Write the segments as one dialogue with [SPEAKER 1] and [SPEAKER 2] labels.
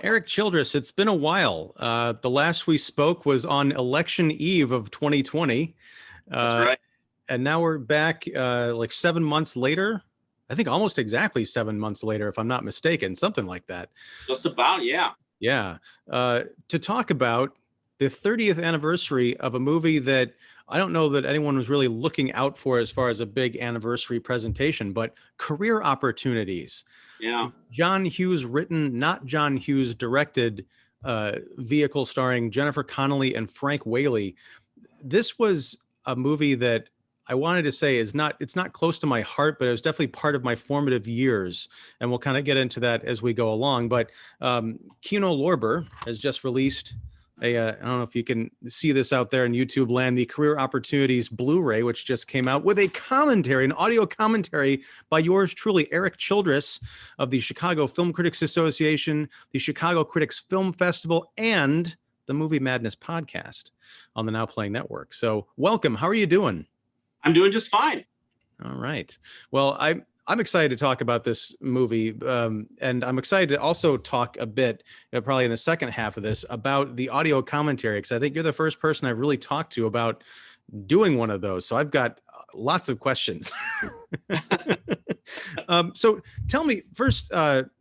[SPEAKER 1] Erik Childress, it's been a while. The last we spoke was on election eve of 2020.
[SPEAKER 2] That's
[SPEAKER 1] Uh,
[SPEAKER 2] right.
[SPEAKER 1] and now we're back like 7 months later. I think almost exactly 7 months later, if I'm not mistaken, something like that.
[SPEAKER 2] Just about, yeah.
[SPEAKER 1] Yeah. To talk about the 30th anniversary of a movie that I don't know that anyone was really looking out for as far as a big anniversary presentation, but Career Opportunities.
[SPEAKER 2] Yeah.
[SPEAKER 1] John Hughes written, not John Hughes directed vehicle starring Jennifer Connelly and Frank Whaley. This was a movie that I wanted to say it's not close to my heart, but it was definitely part of my formative years. And we'll kind of get into that as we go along. But Kino Lorber has just released I don't know if you can see this out there in YouTube land, the Career Opportunities Blu-ray, which just came out with a commentary, an audio commentary by yours truly, Erik Childress of the Chicago Film Critics Association, the Chicago Critics Film Festival, and the Movie Madness podcast on the Now Playing Network. So welcome. How are you doing?
[SPEAKER 2] I'm doing just fine.
[SPEAKER 1] All right. Well, I'm excited to talk about this movie, and I'm excited to also talk a bit, probably in the second half of this, about the audio commentary, because I think you're the first person I've really talked to about doing one of those. So I've got lots of questions. So tell me first,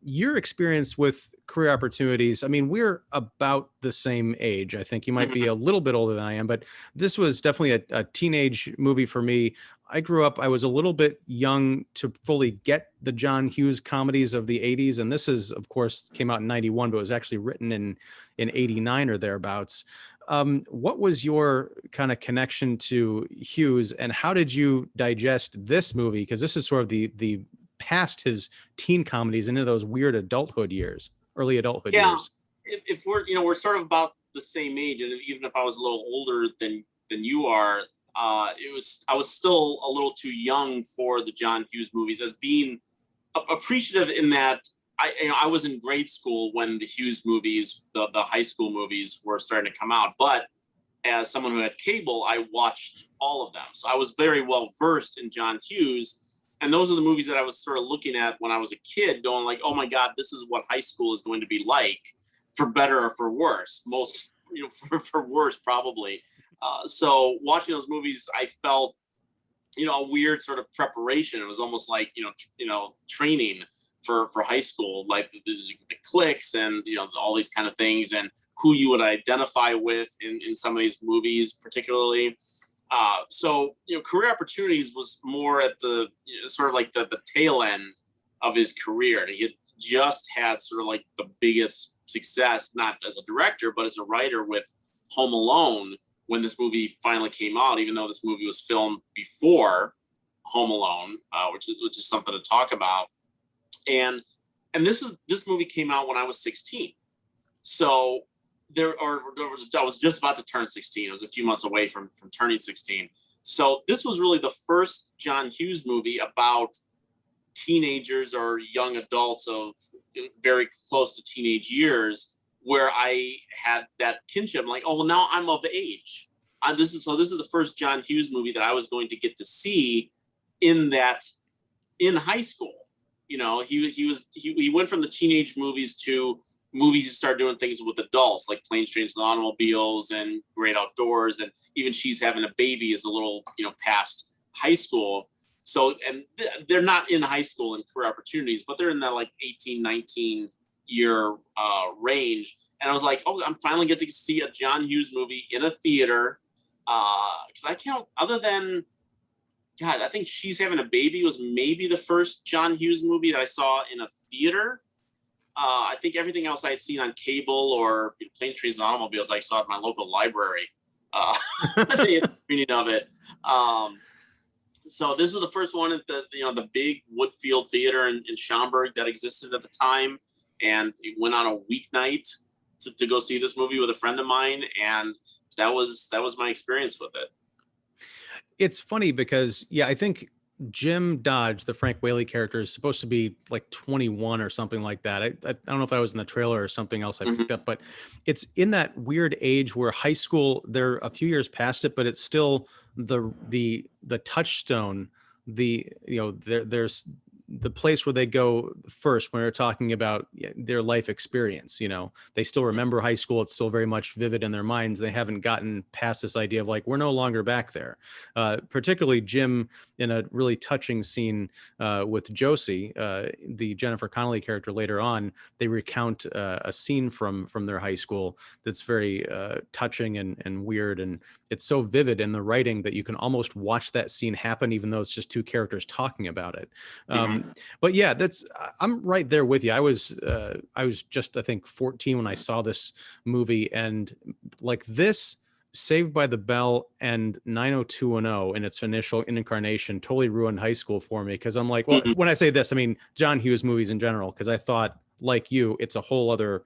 [SPEAKER 1] your experience with Career Opportunities. I mean, we're about the same age. I think you might be a little bit older than I am, but this was definitely a teenage movie for me. I grew up, I was a little bit young to fully get the John Hughes comedies of the 80s. And this is, of course, came out in 91, but it was actually written in 89 or thereabouts. What was your kind of connection to Hughes, and how did you digest this movie? Because this is sort of the past his teen comedies into those weird adulthood years, early adulthood years.
[SPEAKER 2] If we're sort of about the same age, and even if I was a little older than you are, I was still a little too young for the John Hughes movies as being appreciative in that I was in grade school when the Hughes movies, the high school movies, were starting to come out. But as someone who had cable, I watched all of them, so I was very well versed in John Hughes. And those are the movies that I was sort of looking at when I was a kid, going like, "Oh my God, this is what high school is going to be like, for better or for worse." Most, for worse probably. So watching those movies, I felt, a weird sort of preparation. It was almost like training for high school, like the cliques and all these kind of things, and who you would identify with in some of these movies, particularly. So Career Opportunities was more at the sort of like the tail end of his career. He had just had sort of like the biggest success, not as a director, but as a writer, with Home Alone, when this movie finally came out, even though this movie was filmed before Home Alone, which is something to talk about. And this movie came out when I was 16. So I was just about to turn 16. It was a few months away from turning 16. So this was really the first John Hughes movie about teenagers or young adults of very close to teenage years, where I had that kinship. I'm like, oh, well, now I'm of age. This is the first John Hughes movie that I was going to get to see in high school. He went from the teenage movies to movies to start doing things with adults, like Planes, Trains, and Automobiles and Great Outdoors, and even She's Having a Baby is a little past high school. So, and they're not in high school in Career Opportunities, but they're in that like 18, 19 year range. And I was like, oh, I'm finally getting to see a John Hughes movie in a theater. Because I can't, other than, God, I think She's Having a Baby was maybe the first John Hughes movie that I saw in a theater. I think everything else I had seen on cable or Planes, Trains, and Automobiles, I saw at my local library. The screening of it. So this was the first one at the big Woodfield Theater in Schaumburg that existed at the time, and it went on a weeknight to go see this movie with a friend of mine, and that was my experience with it.
[SPEAKER 1] It's funny because I think Jim Dodge, the Frank Whaley character, is supposed to be like 21 or something like that. I don't know if I was in the trailer or something else I picked up, but it's in that weird age where high school, they're a few years past it, but it's still the touchstone. There's the place where they go first when they're talking about their life experience. You know, they still remember high school. It's still very much vivid in their minds. They haven't gotten past this idea of like, we're no longer back there. Particularly Jim, in a really touching scene with Josie, the Jennifer Connelly character later on, they recount a scene from their high school that's very touching and weird. And it's so vivid in the writing that you can almost watch that scene happen, even though it's just two characters talking about it. But yeah, I'm right there with you. I was just, I think, 14 when I saw this movie, and like this, Saved by the Bell and 90210 in its initial incarnation totally ruined high school for me, because I'm like, well, when I say this, I mean John Hughes movies in general, because I thought, like you, it's a whole other,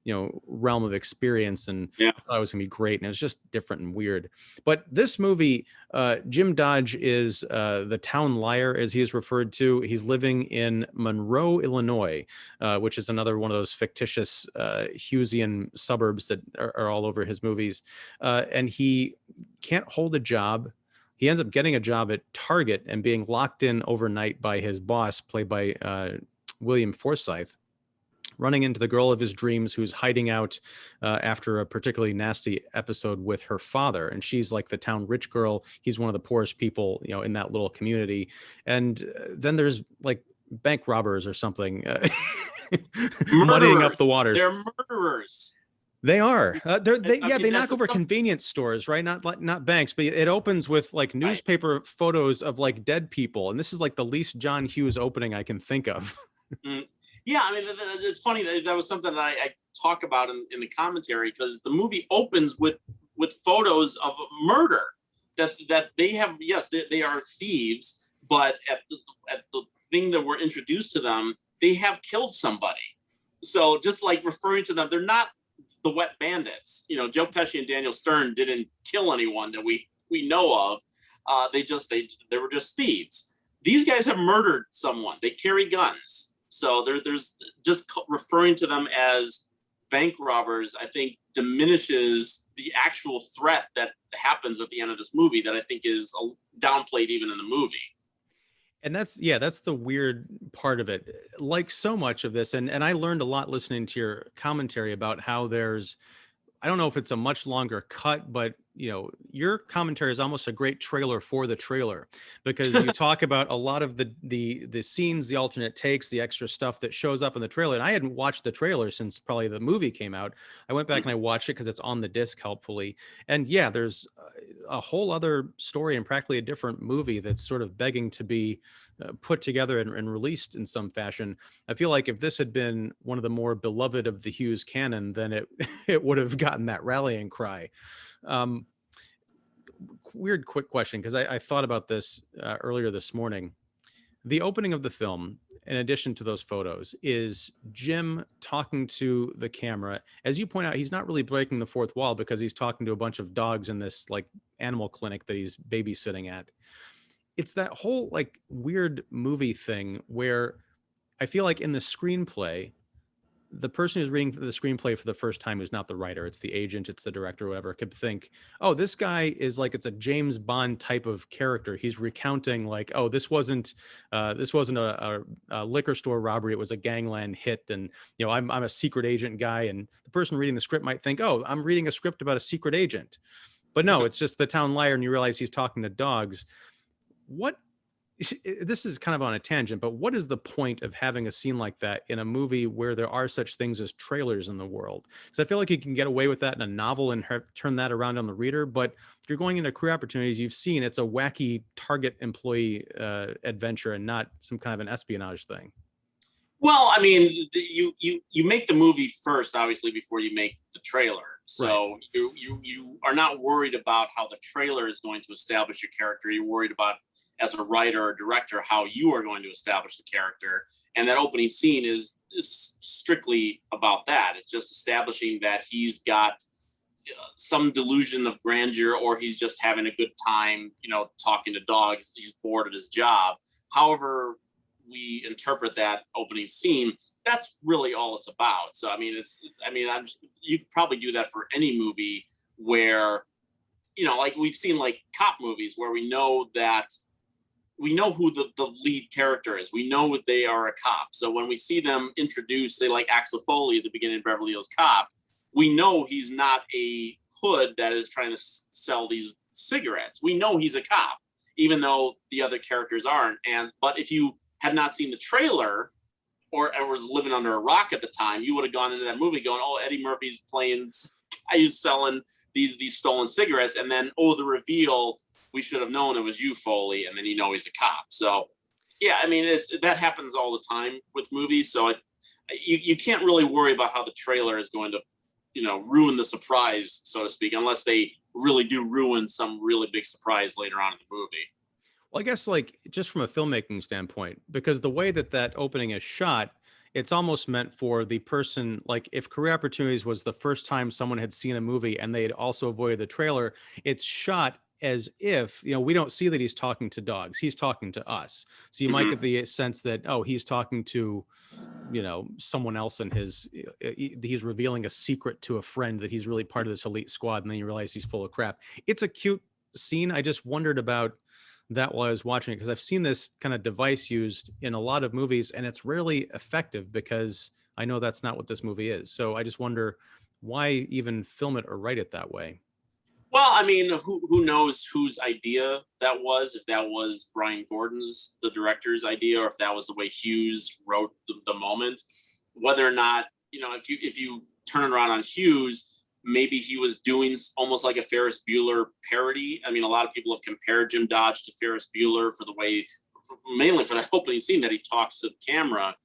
[SPEAKER 1] you know, realm of experience, and I thought it was gonna be great, and it was just different and weird. But this movie, Jim Dodge is the town liar, as he is referred to. He's living in Monroe, Illinois, which is another one of those fictitious Hughesian suburbs that are all over his movies, and he can't hold a job. He ends up getting a job at Target and being locked in overnight by his boss, played by William Forsythe, running into the girl of his dreams, who's hiding out after a particularly nasty episode with her father. And she's like the town rich girl. He's one of the poorest people, you know, in that little community. And then there's like bank robbers or something muddying up the waters.
[SPEAKER 2] They're murderers.
[SPEAKER 1] They are. They knock over convenience stores, right? Not banks, but it opens with like newspaper photos of like dead people. And this is like the least John Hughes opening I can think of.
[SPEAKER 2] Yeah, I mean, it's funny that was something that I talk about in the commentary, because the movie opens with photos of murder that they have. Yes, they are thieves, but at the thing that we're introduced to them, they have killed somebody. So just like referring to them, they're not the wet bandits. You know, Joe Pesci and Daniel Stern didn't kill anyone that we know of. They were just thieves. These guys have murdered someone. They carry guns. So there's just referring to them as bank robbers, I think, diminishes the actual threat that happens at the end of this movie, that I think is downplayed even in the movie.
[SPEAKER 1] And that's the weird part of it. Like so much of this, and I learned a lot listening to your commentary about how there's, I don't know if it's a much longer cut, but you know, your commentary is almost a great trailer for the trailer, because you talk about a lot of the scenes, the alternate takes, the extra stuff that shows up in the trailer. And I hadn't watched the trailer since probably the movie came out. I went back and I watched it because it's on the disc, helpfully. And yeah, there's a whole other story and practically a different movie that's sort of begging to be put together and released in some fashion. I feel like if this had been one of the more beloved of the Hughes canon, then it would have gotten that rallying cry. Weird quick question, because I thought about this earlier this morning. The opening of the film, in addition to those photos, is Jim talking to the camera. As you point out, he's not really breaking the fourth wall, because he's talking to a bunch of dogs in this like animal clinic that he's babysitting at. It's that whole like weird movie thing where I feel like in the screenplay, the person who's reading the screenplay for the first time is not the writer. It's the agent, it's the director, whatever, could think, oh, this guy is like, it's a James Bond type of character. He's recounting like, oh, this wasn't a liquor store robbery. It was a gangland hit. And, you know, I'm a secret agent guy. And the person reading the script might think, oh, I'm reading a script about a secret agent. But no, it's just the town liar. And you realize he's talking to dogs. This is kind of on a tangent, but what is the point of having a scene like that in a movie where there are such things as trailers in the world? Because I feel like you can get away with that in a novel and turn that around on the reader. But if you're going into career opportunities, you've seen it's a wacky Target employee adventure and not some kind of an espionage thing.
[SPEAKER 2] Well, I mean, you make the movie first, obviously, before you make the trailer. So right. You are not worried about how the trailer is going to establish your character. You're worried about, as a writer or director, how you are going to establish the character. And that opening scene is strictly about that. It's just establishing that he's got some delusion of grandeur, or he's just having a good time, you know, talking to dogs. He's bored at his job. However we interpret that opening scene, that's really all it's about. So, I mean, you could probably do that for any movie where, you know, like we've seen like cop movies where we know that we know who the lead character is. We know that they are a cop. So when we see them introduce, say, like Axel Foley at the beginning of Beverly Hills Cop, we know he's not a hood that is trying to sell these cigarettes. We know he's a cop, even though the other characters aren't. But if you had not seen the trailer or was living under a rock at the time, you would have gone into that movie going, oh, Eddie Murphy's playing guy who's selling these stolen cigarettes. And then, oh, the reveal, we should have known it was you, Foley. And then you know he's a cop. So, yeah, I mean, that happens all the time with movies. So you can't really worry about how the trailer is going to, ruin the surprise, so to speak, unless they really do ruin some really big surprise later on in the movie.
[SPEAKER 1] Well, I guess like just from a filmmaking standpoint, because the way that opening is shot, it's almost meant for the person, like if Career Opportunities was the first time someone had seen a movie and they had also avoided the trailer, it's shot as if, we don't see that he's talking to dogs. He's talking to us. So you might get the sense that, oh, he's talking to, someone else in he's revealing a secret to a friend that he's really part of this elite squad. And then you realize he's full of crap. It's a cute scene. I just wondered about that while I was watching it, because I've seen this kind of device used in a lot of movies and it's rarely effective because I know that's not what this movie is. So I just wonder why even film it or write it that way.
[SPEAKER 2] Well, I mean, who knows whose idea that was, if that was Brian Gordon's, the director's idea, or if that was the way Hughes wrote the moment. Whether or not, if you turn it around on Hughes, maybe he was doing almost like a Ferris Bueller parody. I mean, a lot of people have compared Jim Dodge to Ferris Bueller for the way, mainly for that opening scene that he talks to the camera.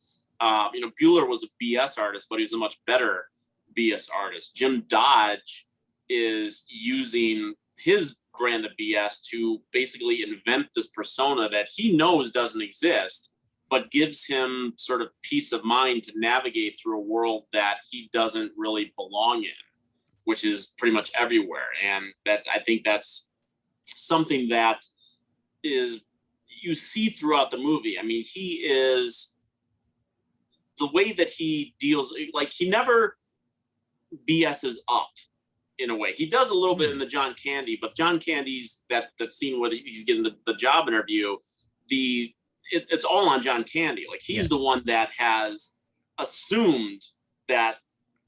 [SPEAKER 2] Bueller was a BS artist, but he was a much better BS artist. Jim Dodge is using his brand of BS to basically invent this persona that he knows doesn't exist, but gives him sort of peace of mind to navigate through a world that he doesn't really belong in, which is pretty much everywhere. And that, I think that's something that is, you see throughout the movie. I mean, he is, the way that he deals, like he never BS's up. In a way, he does a little bit in the John Candy, but John Candy's that scene where he's getting the job interview, it's all on John Candy. Like he's the one that has assumed that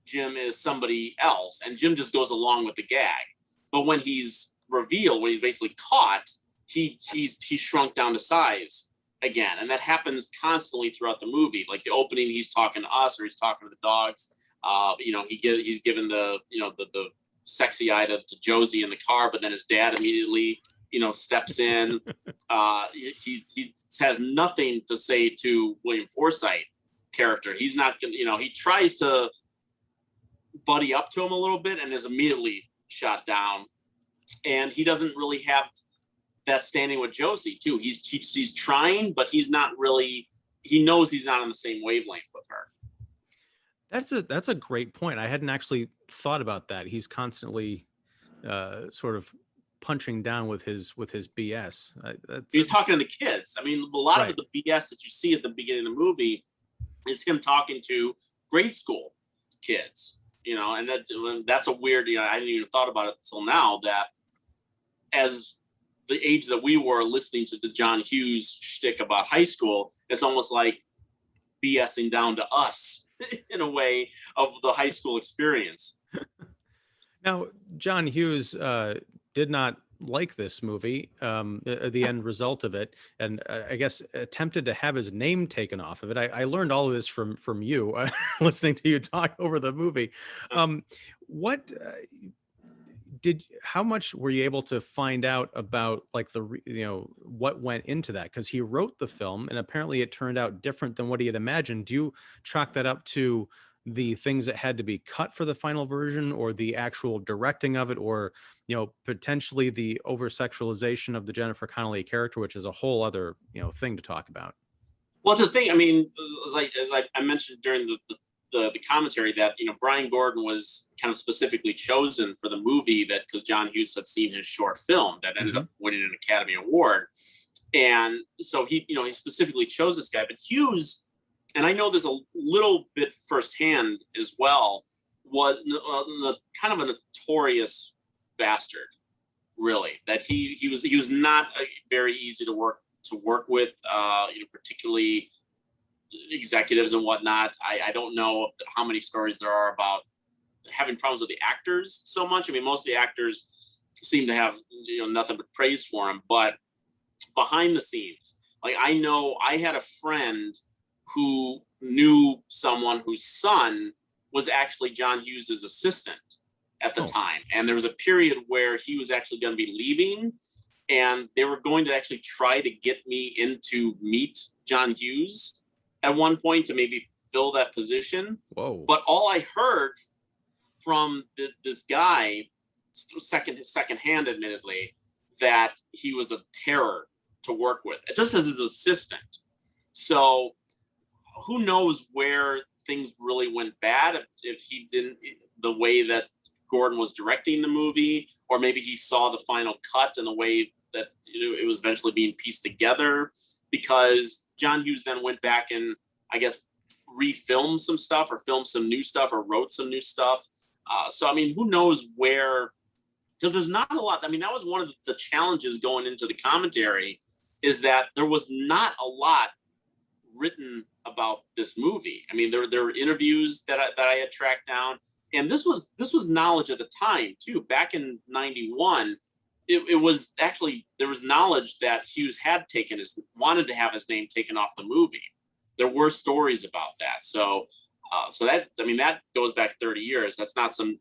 [SPEAKER 2] Jim is somebody else, and Jim just goes along with the gag. But when he's revealed, when he's basically caught, he's shrunk down to size again, and that happens constantly throughout the movie. Like the opening, he's talking to us or he's talking to the dogs. He's given the sexy eye to Josie in the car, but then his dad immediately, steps in. He has nothing to say to William Forsythe character. He's not gonna, he tries to buddy up to him a little bit and is immediately shot down. And he doesn't really have that standing with Josie too. He's trying, but he's not really, he knows he's not on the same wavelength with her.
[SPEAKER 1] That's a great point. I hadn't actually thought about that. He's constantly sort of punching down with his BS.
[SPEAKER 2] He's talking to the kids. I mean, a lot of the BS that you see at the beginning of the movie is him talking to grade school kids, and that's a weird, I didn't even thought about it until now, that as the age that we were listening to the John Hughes shtick about high school, it's almost like BSing down to us in a way of the high school experience.
[SPEAKER 1] Now, John Hughes did not like this movie, the end result of it, and I guess attempted to have his name taken off of it. I learned all of this from you, listening to you talk over the movie. How much were you able to find out about like what went into that? Because he wrote the film and apparently it turned out different than what he had imagined. Do you chalk that up to the things that had to be cut for the final version, or the actual directing of it, or potentially the over sexualization of the Jennifer Connelly character, which is a whole other thing to talk about?
[SPEAKER 2] Well, it's a thing. I mean, as I mentioned during the commentary, that Brian Gordon was kind of specifically chosen for the movie, that because John Hughes had seen his short film that ended up winning an Academy Award, and so he specifically chose this guy. But Hughes, and I know there's a little bit firsthand as well, was kind of a notorious bastard, really. That he was not very easy to work to work with, particularly executives and whatnot. I don't know how many stories there are about having problems with the actors so much. I mean, most of the actors seem to have nothing but praise for him, but behind the scenes, like I know I had a friend who knew someone whose son was actually John Hughes's assistant at the time, and there was a period where he was actually going to be leaving, and they were going to actually try to get me in to meet John Hughes at one point to maybe fill that position.
[SPEAKER 1] Whoa!
[SPEAKER 2] But all I heard from this guy, secondhand, admittedly, that he was a terror to work with, just as his assistant. So who knows where things really went bad, if he didn't, the way that Gordon was directing the movie, or maybe he saw the final cut and the way that it was eventually being pieced together, because John Hughes then went back and I guess refilmed some stuff or filmed some new stuff or wrote some new stuff. So, I mean, who knows where, because there's not a lot. I mean, that was one of the challenges going into the commentary, is that there was not a lot written about this movie. I mean, there were interviews that I had tracked down, and this was knowledge at the time too. Back in '91, it was actually, there was knowledge that Hughes had wanted to have his name taken off the movie. There were stories about that. So that, I mean, that goes back 30 years. That's not some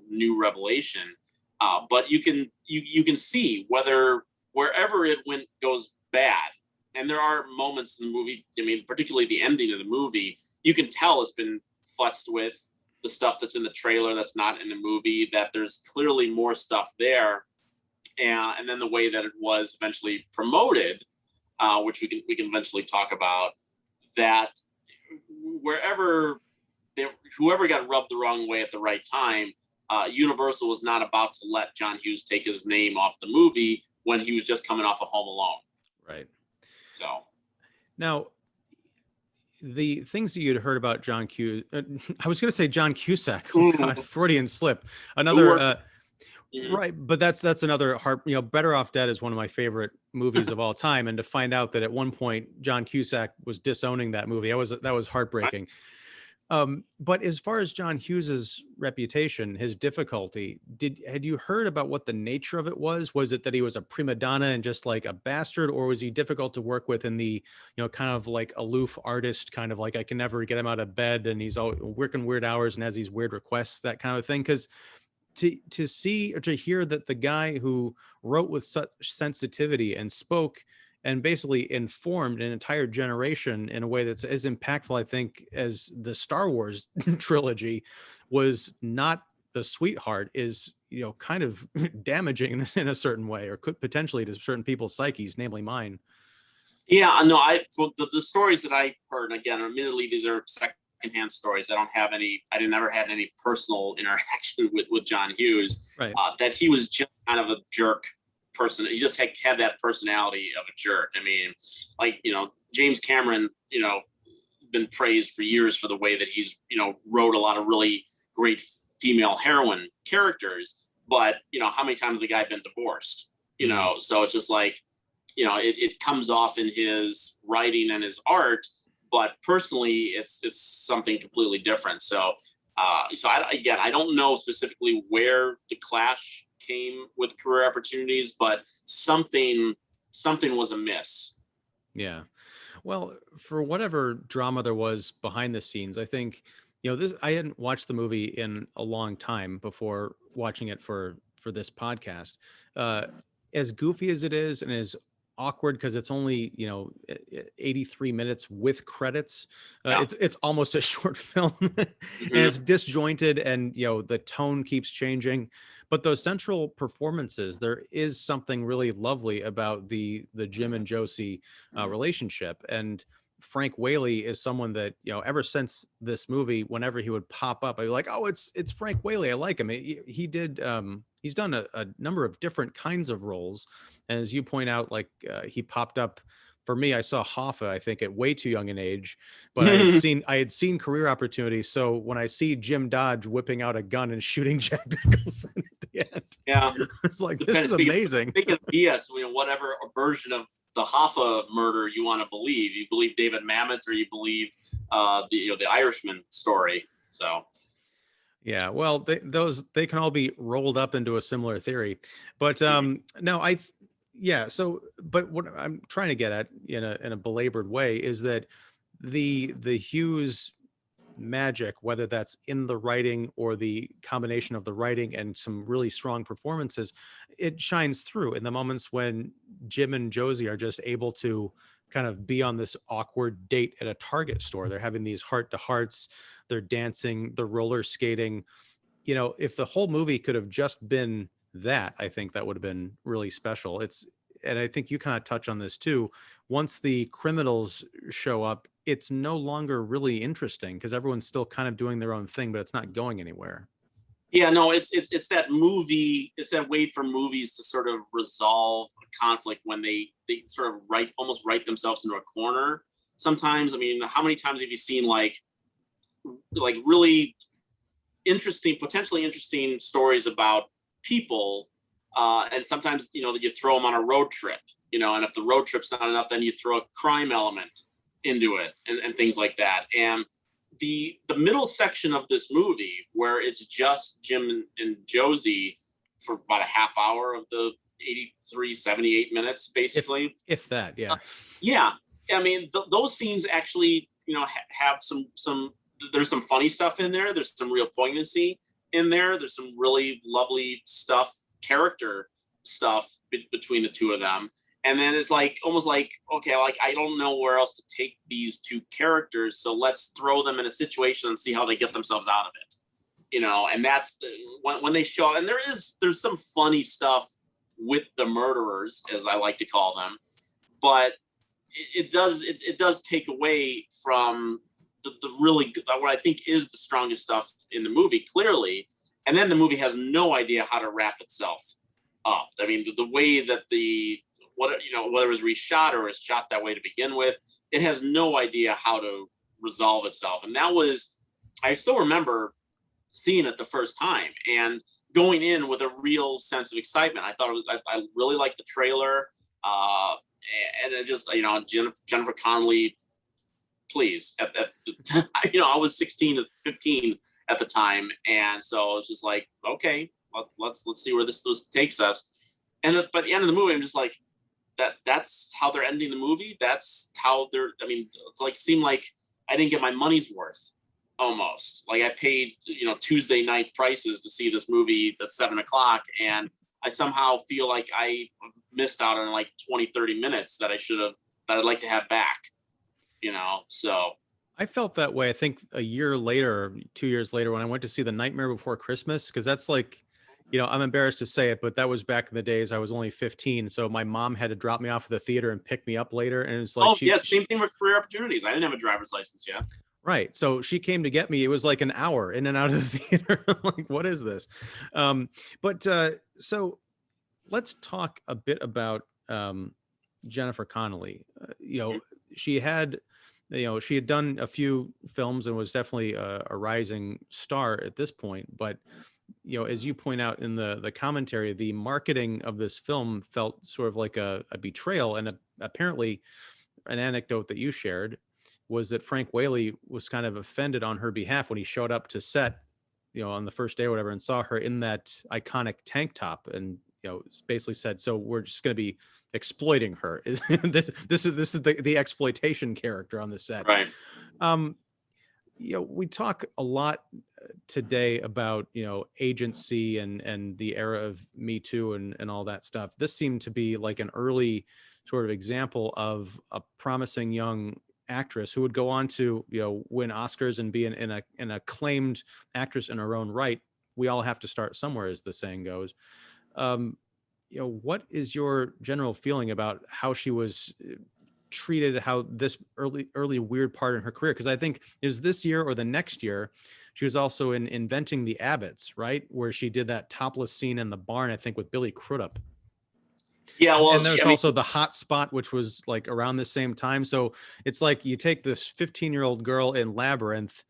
[SPEAKER 2] new revelation. But you can see wherever it goes bad. And there are moments in the movie, I mean, particularly the ending of the movie, you can tell it's been futzed with, the stuff that's in the trailer that's not in the movie, that there's clearly more stuff there. And then the way that it was eventually promoted, which we can eventually talk about, that whoever got rubbed the wrong way at the right time, Universal was not about to let John Hughes take his name off the movie when he was just coming off of Home Alone.
[SPEAKER 1] Right.
[SPEAKER 2] So
[SPEAKER 1] now, the things that you'd heard about John Hughes, I was going to say John Cusack. Oh God, Freudian slip. Another, right? But that's another Better Off Dead is one of my favorite movies of all time, and to find out that at one point John Cusack was disowning that movie, that was heartbreaking. But as far as John Hughes's reputation, his difficulty, had you heard about what the nature of it was? Was it that he was a prima donna and just like a bastard, or was he difficult to work with in the, kind of like aloof artist, kind of like I can never get him out of bed and he's always working weird hours and has these weird requests, that kind of thing? Because to see or to hear that the guy who wrote with such sensitivity and spoke and basically informed an entire generation in a way that's as impactful, I think, as the Star Wars trilogy, was not the sweetheart, is, kind of damaging in a certain way, or could potentially to certain people's psyches, namely mine.
[SPEAKER 2] Yeah, no, the stories that I heard, and again, admittedly, these are secondhand stories. I never had any personal interaction with John Hughes,
[SPEAKER 1] right.
[SPEAKER 2] That he was just kind of a jerk person. He just had that personality of a jerk. I mean, like, James Cameron, been praised for years for the way that he's, wrote a lot of really great female heroine characters, but how many times has the guy been divorced? So it's just like, it comes off in his writing and his art, but personally it's something completely different. So I don't know specifically where the clash came with career opportunities, but something was amiss.
[SPEAKER 1] Yeah. Well, for whatever drama there was behind the scenes, I think, I hadn't watched the movie in a long time before watching it for this podcast. As goofy as it is, and as awkward, because it's only 83 minutes with credits, it's almost a short film. And it's disjointed, and the tone keeps changing, but those central performances, there is something really lovely about the Jim and Josie relationship. And Frank Whaley is someone that, ever since this movie, whenever he would pop up, I'd be like, oh, it's Frank Whaley, I like him. He did he's done a number of different kinds of roles, and as you point out, like he popped up for me. I saw Hoffa, I think, at way too young an age, but I had seen career opportunities. So when I see Jim Dodge whipping out a gun and shooting Jack Nicholson at the end,
[SPEAKER 2] yeah,
[SPEAKER 1] it's like, this is amazing.
[SPEAKER 2] Speaking of BS, whatever version of the Hoffa murder you want to believe. You believe David Mamet's, or you believe the Irishman story. So.
[SPEAKER 1] Yeah, well, they can all be rolled up into a similar theory, but no, yeah. So, but what I'm trying to get at in a belabored way is that the Hughes magic, whether that's in the writing or the combination of the writing and some really strong performances, it shines through in the moments when Jim and Josie are just able to kind of be on this awkward date at a Target store. They're having these heart to hearts, they're dancing, they're roller skating. If the whole movie could have just been that, I think that would have been really special. And I think you kind of touch on this too. Once the criminals show up, it's no longer really interesting because everyone's still kind of doing their own thing, but it's not going anywhere.
[SPEAKER 2] Yeah, no, it's that movie. It's that way for movies to sort of resolve a conflict when they sort of almost write themselves into a corner. Sometimes, I mean, how many times have you seen like really interesting, potentially interesting stories about people, and sometimes that you throw them on a road trip, and if the road trip's not enough, then you throw a crime element into it and things like that. And the middle section of this movie, where it's just Jim and Josie for about a half hour of the 78 minutes, basically.
[SPEAKER 1] If that, yeah.
[SPEAKER 2] Yeah. I mean, those scenes actually, have some, there's some funny stuff in there. There's some real poignancy in there. There's some really lovely stuff, character stuff between the two of them. And then it's like, almost like, okay, like, I don't know where else to take these two characters, so let's throw them in a situation and see how they get themselves out of it. And that's when they show, and there's some funny stuff with the murderers, as I like to call them, but it does take away from the really, what I think is the strongest stuff in the movie, clearly. And then the movie has no idea how to wrap itself up. I mean, the way that whether it was reshot or is shot that way to begin with, it has no idea how to resolve itself. And I still remember seeing it the first time and going in with a real sense of excitement. I thought I really liked the trailer. And it just, Jennifer Connelly, please. I was 16 to 15 at the time. And so I was just like, okay, let's see where this takes us. And by the end of the movie, I'm just like, that's how they're ending the movie. That's how it's like, seemed like I didn't get my money's worth, almost. Like I paid, Tuesday night prices to see this movie at 7:00, and I somehow feel like I missed out on like 20-30 minutes that I'd like to have back, so.
[SPEAKER 1] I felt that way, I think a year later, 2 years later, when I went to see The Nightmare Before Christmas, because that's like, I'm embarrassed to say it, but that was back in the days I was only 15. So my mom had to drop me off at the theater and pick me up later. And it's like,
[SPEAKER 2] same thing with career opportunities. I didn't have a driver's license yet.
[SPEAKER 1] Right. So she came to get me. It was like an hour in and out of the theater. Like, what is this? So let's talk a bit about Jennifer Connelly. She had done a few films and was definitely a rising star at this point. But as you point out in the commentary, the marketing of this film felt sort of like a betrayal. And apparently an anecdote that you shared was that Frank Whaley was kind of offended on her behalf when he showed up to set, on the first day or whatever, and saw her in that iconic tank top, and basically said, "So we're just going to be exploiting her." This is the exploitation character on the set,
[SPEAKER 2] right?
[SPEAKER 1] We talk a lot today about agency and the era of Me Too and all that stuff. This seemed to be like an early sort of example of a promising young actress who would go on to win Oscars and be an acclaimed actress in her own right. We all have to start somewhere, as the saying goes. What is your general feeling about how she was treated, how this early weird part in her career? Because I think it was this year or the next year, she was also in Inventing the Abbotts, right, where she did that topless scene in the barn, I think, with Billy Crudup.
[SPEAKER 2] Yeah, well,
[SPEAKER 1] and there's also The Hot Spot, which was like around the same time. So it's like you take this 15-year-old girl in Labyrinth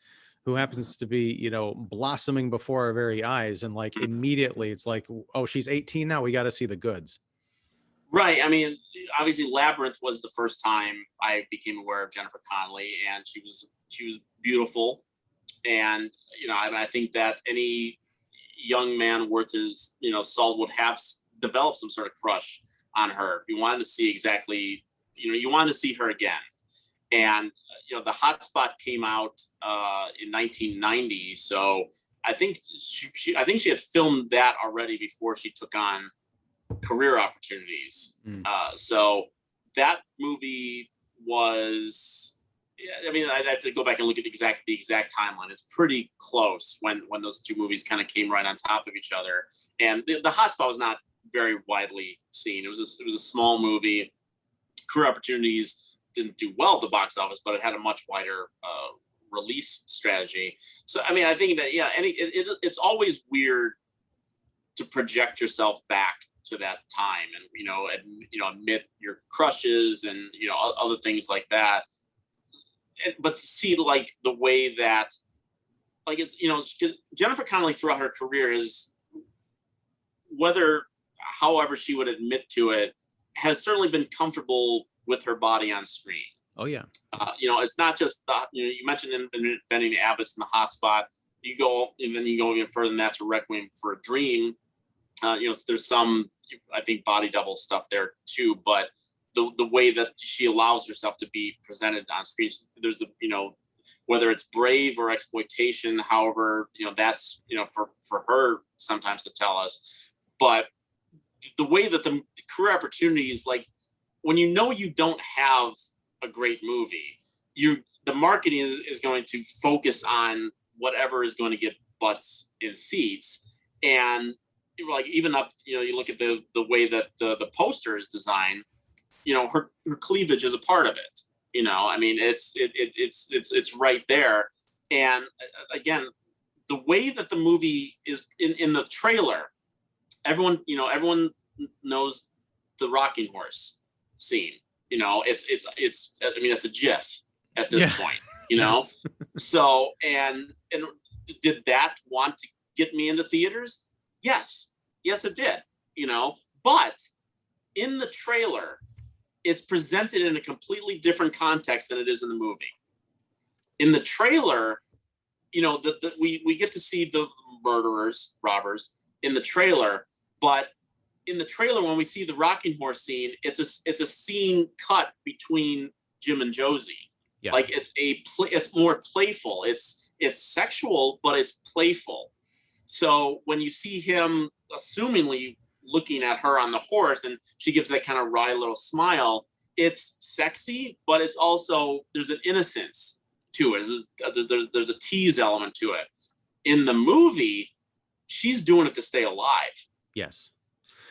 [SPEAKER 1] who happens to be, blossoming before our very eyes, and like immediately it's like, oh, she's 18 now, we got to see the goods.
[SPEAKER 2] Right. I mean, obviously, Labyrinth was the first time I became aware of Jennifer Connelly, and she was beautiful. And I think that any young man worth his salt would have developed some sort of crush on her. You wanted to see exactly, you wanted to see her again. And the Hotspot came out in 1990, so I think I think she had filmed that already before she took on career opportunities. So that movie was, I mean, I'd have to go back and look at the exact timeline. It's pretty close when those two movies kind of came right on top of each other. And the Hotspot was not very widely seen. It was a small movie. Career opportunities didn't do well at the box office, but it had a much wider release strategy. So I mean, I think that it's always weird to project yourself back to that time and admit your crushes and other things like that. But to see like the way that like it's Jennifer Connelly throughout her career is, whether however she would admit to it, has certainly been comfortable with her body on screen.
[SPEAKER 1] Oh yeah.
[SPEAKER 2] It's not just you mentioned Inventing the Abbots in the Hotspot. You go even further than that to Requiem for a Dream. There's some, I think, body double stuff there too, but the way that she allows herself to be presented on screen, there's whether it's brave or exploitation, however, that's for her sometimes to tell us. But the way that the career opportunities, like when you don't have a great movie, the marketing is going to focus on whatever is going to get butts in seats. And like even up, you look at the way that the poster is designed, her cleavage is a part of it. I mean, it's right there. And again, the way that the movie is in the trailer, everyone knows the rocking horse scene. It's a GIF at this point. Yes. So and did that want to get me into theaters? Yes, it did. But in the trailer, it's presented in a completely different context than it is in the movie. In the trailer, we get to see the robbers in the trailer, but in the trailer, when we see the rocking horse scene, it's a scene cut between Jim and Josie. Yeah. Like it's more playful. It's sexual, but it's playful. So when you see him assumingly looking at her on the horse and she gives that kind of wry little smile, it's sexy, but it's also, there's an innocence to it. There's a tease element to it. In the movie, she's doing it to stay alive.
[SPEAKER 1] Yes.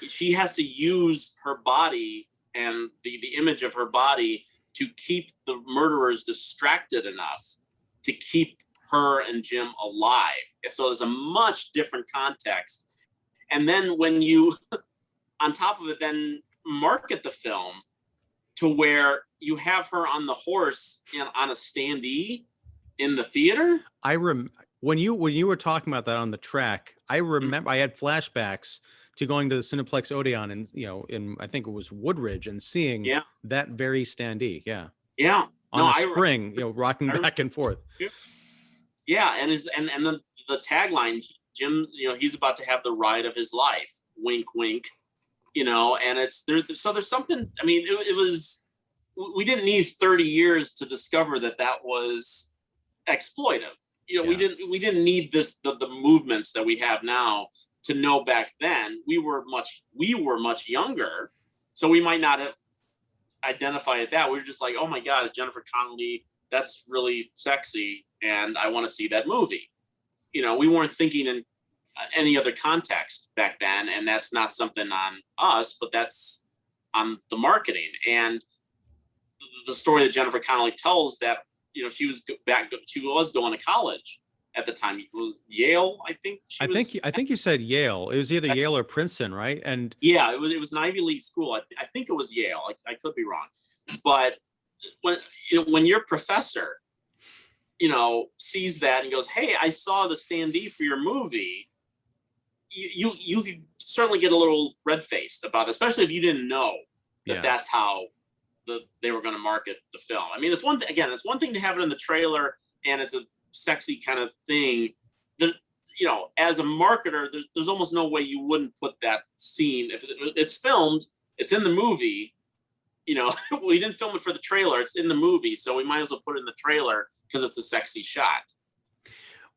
[SPEAKER 2] She has to use her body and the image of her body to keep the murderers distracted enough to keep her and Jim alive. So there's a much different context. And then when you, on top of it, then market the film to where you have her on the horse and on a standee in the theater.
[SPEAKER 1] When you were talking about that on the track, I remember I had flashbacks to going to the Cineplex Odeon and in I think it was Woodridge and seeing that very standee. Yeah.
[SPEAKER 2] Yeah.
[SPEAKER 1] On a spring, rocking back and forth.
[SPEAKER 2] Yeah, and the tagline, Jim, he's about to have the ride of his life. Wink, wink. And there's something. I mean, it was. We didn't need 30 years to discover that was exploitive. We didn't need the movements that we have now to know back then. We were much younger, so we might not have identified it that. We were just like, oh my God, Jennifer Connelly, that's really sexy, and I want to see that movie. We weren't thinking in any other context back then, and that's not something on us, but that's on the marketing. And the story that Jennifer Connelly tells, that she was going to college at the time. It was Yale, I think.
[SPEAKER 1] I think you said Yale. It was either Yale or Princeton, right? And
[SPEAKER 2] yeah, it was an Ivy League school. I think it was Yale. I could be wrong, but when your professor sees that and goes, hey, I saw the standee for your movie, you could certainly get a little red-faced about it, especially if you didn't know that that's how they were going to market the film. I mean, it's one thing, again, it's one thing to have it in the trailer and it's a sexy kind of thing. You know, as a marketer, there's almost no way you wouldn't put that scene. If it's filmed, it's in the movie. You know, we didn't film it for the trailer. It's in the movie, so we might as well put it in the trailer because it's a sexy shot.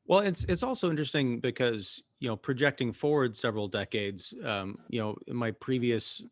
[SPEAKER 1] Well, it's also interesting because, you know, projecting forward several decades, you know, in my previous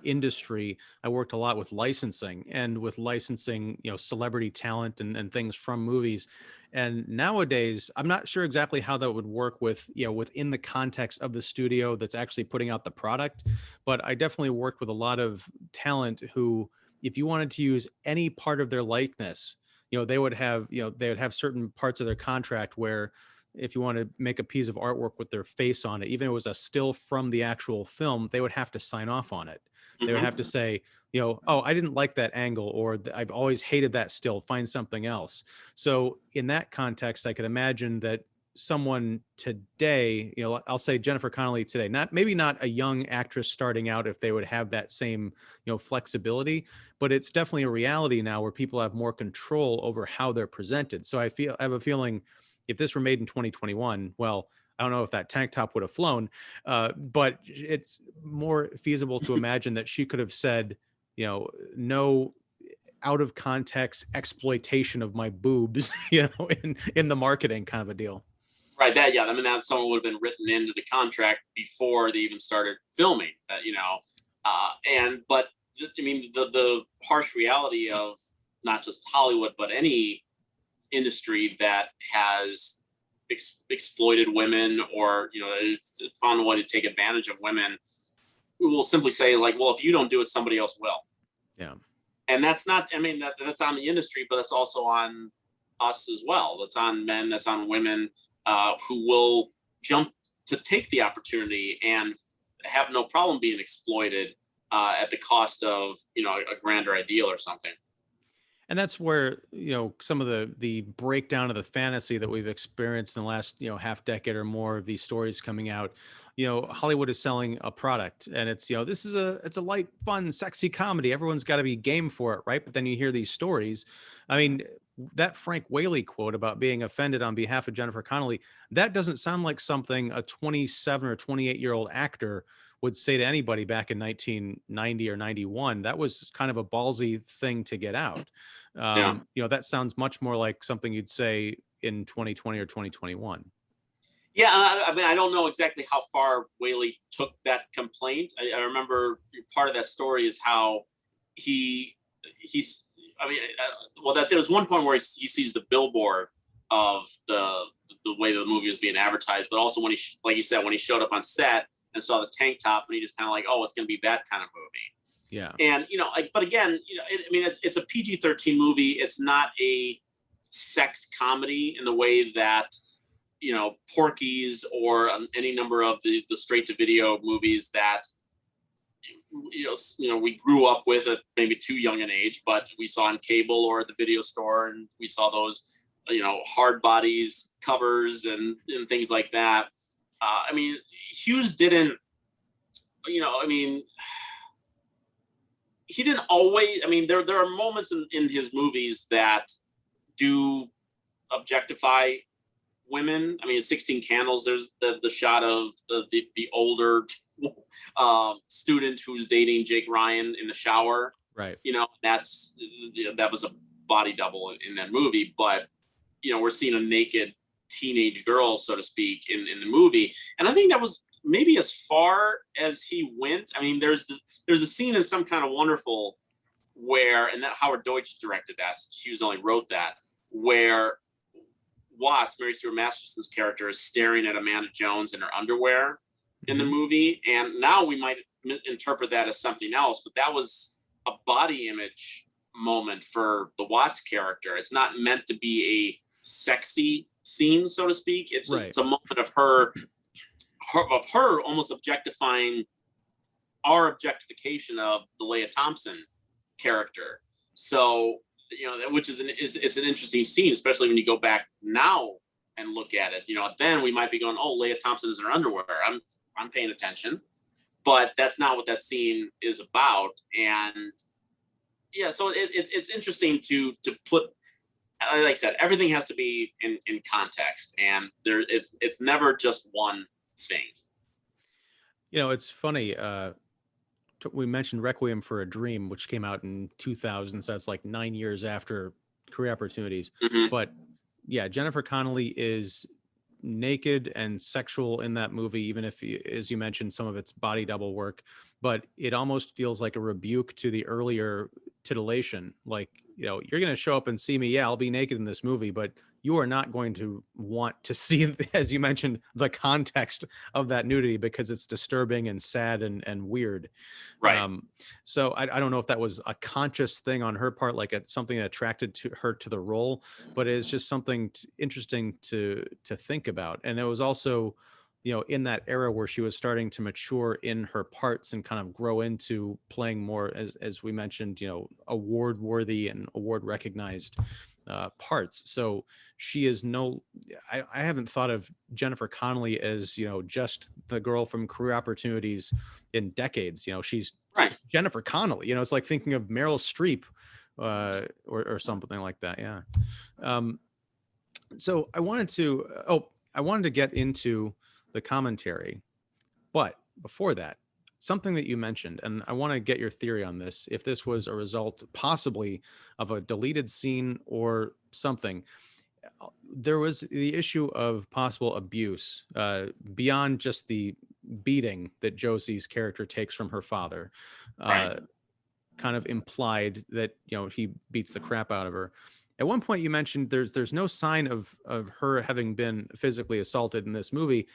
[SPEAKER 1] industry, I worked a lot with licensing and with licensing, you know, celebrity talent and things from movies. And nowadays, I'm not sure exactly how that would work with, you know, within the context of the studio that's actually putting out the product. But I definitely worked with a lot of talent who, if you wanted to use any part of their likeness, you know, they would have, you know, they would have certain parts of their contract where if you want to make a piece of artwork with their face on it, even if it was a still from the actual film, they would have to sign off on it. They would have to say, you know, oh, I didn't like that angle, or I've always hated that still, find something else. So in that context, I could imagine that someone today, you know, I'll say Jennifer Connelly today, maybe not a young actress starting out if they would have that same, you know, flexibility, but it's definitely a reality now where people have more control over how they're presented. So I have a feeling if this were made in 2021, well, I don't know if that tank top would have flown, but it's more feasible to imagine that she could have said, you know, no out of context exploitation of my boobs, you know, in the marketing kind of a deal.
[SPEAKER 2] Right. That, yeah. I mean, that someone would have been written into the contract before they even started filming that, you know, but I mean, the harsh reality of not just Hollywood, but any industry that has exploited women or, you know, found a way to take advantage of women, we will simply say like, well, if you don't do it, somebody else will.
[SPEAKER 1] Yeah.
[SPEAKER 2] And that's not, I mean, that's on the industry, but that's also on us as well. That's on men, that's on women who will jump to take the opportunity and have no problem being exploited at the cost of, you know, a grander ideal or something.
[SPEAKER 1] And that's where, you know, some of the breakdown of the fantasy that we've experienced in the last, you know, half decade or more of these stories coming out. You know, Hollywood is selling a product and it's, you know, it's a light, fun, sexy comedy. Everyone's got to be game for it, right? But then you hear these stories. I mean, that Frank Whaley quote about being offended on behalf of Jennifer Connelly, that doesn't sound like something a 27 or 28-year-old actor would say to anybody back in 1990 or 91. That was kind of a ballsy thing to get out.
[SPEAKER 2] Yeah.
[SPEAKER 1] You know, that sounds much more like something you'd say in 2020 or 2021.
[SPEAKER 2] Yeah, I mean, I don't know exactly how far Whaley took that complaint. I remember part of that story is how he's. I mean, well, that there was one point where he sees the billboard of the way the movie was being advertised, but also when he, like you said, when he showed up on set and saw the tank top, and he just kind of like, oh, it's going to be that kind of movie.
[SPEAKER 1] Yeah.
[SPEAKER 2] And, you know, like, but again, you know, I mean, it's a PG-13 movie. It's not a sex comedy in the way that, you know, Porky's or any number of the straight to video movies that, you know, we grew up with at maybe too young an age, but we saw on cable or at the video store, and we saw those, you know, hard bodies covers and things like that. I mean, Hughes didn't, you know, I mean, he didn't always, I mean, there are moments in his movies that do objectify women. I mean, 16 Candles, there's the shot of the older student who's dating Jake Ryan in the shower.
[SPEAKER 1] Right.
[SPEAKER 2] You know, that was a body double in that movie, but, you know, we're seeing a naked teenage girl, so to speak, in the movie. And I think that was maybe as far as he went. I mean, there's a scene in Some Kind of Wonderful where, and that Howard Deutsch directed that, Hughes only wrote that, where Watts, Mary Stuart Masterson's character, is staring at Amanda Jones in her underwear in the movie. And now we might interpret that as something else, but that was a body image moment for the Watts character. It's not meant to be a sexy scene, so to speak. It's a moment of her almost objectifying our objectification of the Leah Thompson character. So, you know, which is it's an interesting scene, especially when you go back now and look at it. You know, then we might be going, oh, Leah Thompson is in her underwear. I'm paying attention. But that's not what that scene is about. And yeah, so it's interesting to put, like I said, everything has to be in context, and it's never just one thing.
[SPEAKER 1] It's funny. We mentioned Requiem for a Dream, which came out in 2000, so that's like 9 years after Career Opportunities.
[SPEAKER 2] Mm-hmm.
[SPEAKER 1] But yeah, Jennifer Connelly is naked and sexual in that movie, even if, as you mentioned, some of it's body double work, but it almost feels like a rebuke to the earlier titillation. Like, you're going to show up and see me. Yeah, I'll be naked in this movie, but you are not going to want to see, as you mentioned, the context of that nudity because it's disturbing and sad and weird.
[SPEAKER 2] Right.
[SPEAKER 1] So I don't know if that was a conscious thing on her part, like something that attracted to her to the role, but it's just something interesting to think about. And it was also, in that era where she was starting to mature in her parts and kind of grow into playing more, as we mentioned, award worthy and award recognized parts. So she is I haven't thought of Jennifer Connelly as, just the girl from Career Opportunities in decades. She's
[SPEAKER 2] Right.
[SPEAKER 1] Jennifer Connelly, it's like thinking of Meryl Streep or something like that. Yeah. So I wanted to get into the commentary, but before that, something that you mentioned, and I want to get your theory on this, if this was a result possibly of a deleted scene or something. There was the issue of possible abuse beyond just the beating that Josie's character takes from her father.
[SPEAKER 2] Right.
[SPEAKER 1] Kind of implied that, he beats the crap out of her. At one point you mentioned there's no sign of her having been physically assaulted in this movie.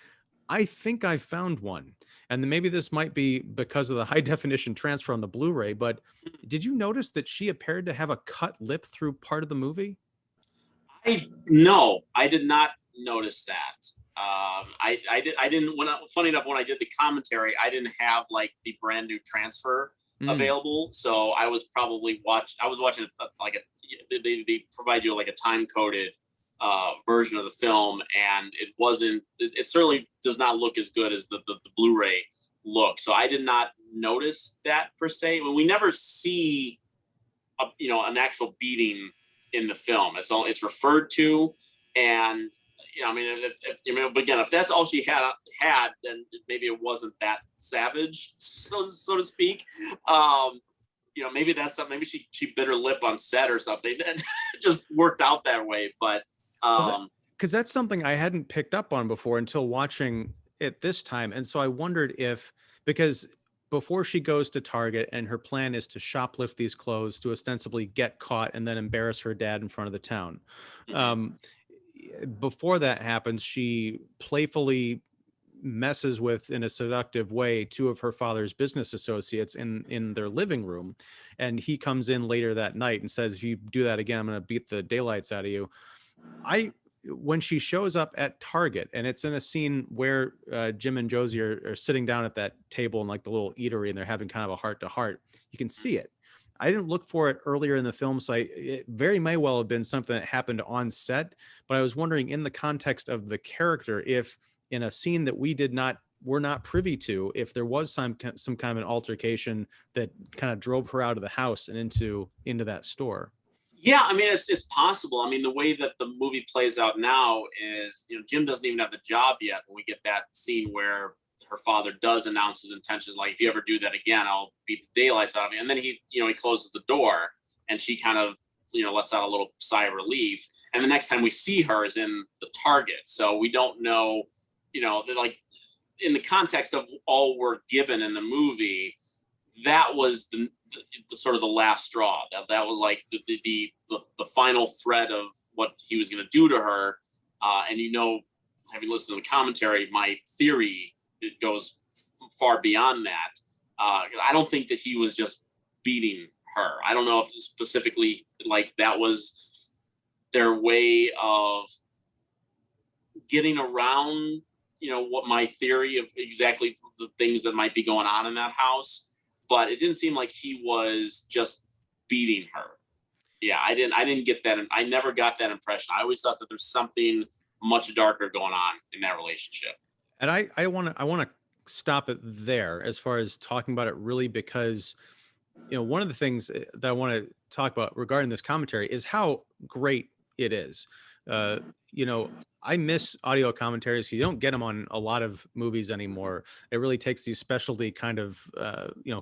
[SPEAKER 1] I think I found one. And then maybe this might be because of the high definition transfer on the Blu-ray, but did you notice that she appeared to have a cut lip through part of the movie?
[SPEAKER 2] No, I did not notice that. I didn't. Funny enough, when I did the commentary, I didn't have like the brand new transfer available, so I was probably I was watching like they provide you like a time coded version of the film, and it wasn't. It certainly does not look as good as the Blu-ray look. So I did not notice that per se. When we never see an actual beating in the film. It's referred to, and but again, if that's all she had, then maybe it wasn't that savage, so to speak. Maybe that's something. Maybe she bit her lip on set or something. It just worked out that way. But
[SPEAKER 1] because that's something I hadn't picked up on before until watching it this time, and so I wondered because before she goes to Target and her plan is to shoplift these clothes to ostensibly get caught and then embarrass her dad in front of the town. Before that happens, she playfully messes with, in a seductive way, two of her father's business associates in their living room. And he comes in later that night and says, if you do that again, I'm going to beat the daylights out of you. When she shows up at Target, and it's in a scene where Jim and Josie are sitting down at that table in like the little eatery, and they're having kind of a heart to heart. You can see it. I didn't look for it earlier in the film, so it very may well have been something that happened on set. But I was wondering, in the context of the character, if in a scene that we're not privy to, if there was some kind of an altercation that kind of drove her out of the house and into that store.
[SPEAKER 2] Yeah, I mean, it's possible. I mean, the way that the movie plays out now is, Jim doesn't even have the job yet when we get that scene where her father does announce his intentions, like, if you ever do that again, I'll beat the daylights out of you. And then he closes the door, and she kind of, lets out a little sigh of relief. And the next time we see her is in the Target. So we don't know, like, in the context of all we're given in the movie, that was the sort of the last straw. That was like the final thread of what he was going to do to her. And having listened to the commentary, my theory, it goes far beyond that. I don't think that he was just beating her. I don't know if specifically like that was their way of getting around, what my theory of exactly the things that might be going on in that house. But it didn't seem like he was just beating her. Yeah, I didn't get that. I never got that impression. I always thought that there's something much darker going on in that relationship.
[SPEAKER 1] And I want to stop it there as far as talking about it really, because one of the things that I want to talk about regarding this commentary is how great it is. Uh, I miss audio commentaries. You don't get them on a lot of movies anymore. It really takes these specialty kind of,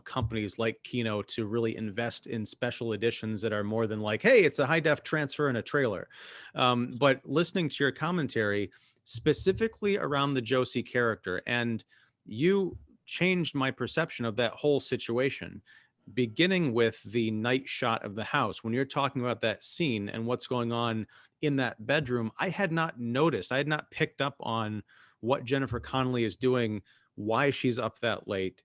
[SPEAKER 1] companies like Kino to really invest in special editions that are more than like, hey, it's a high def transfer in a trailer. But listening to your commentary specifically around the Josie character, and you changed my perception of that whole situation, beginning with the night shot of the house. When you're talking about that scene and what's going on in that bedroom, I had not noticed, I had not picked up on what Jennifer Connelly is doing, why she's up that late,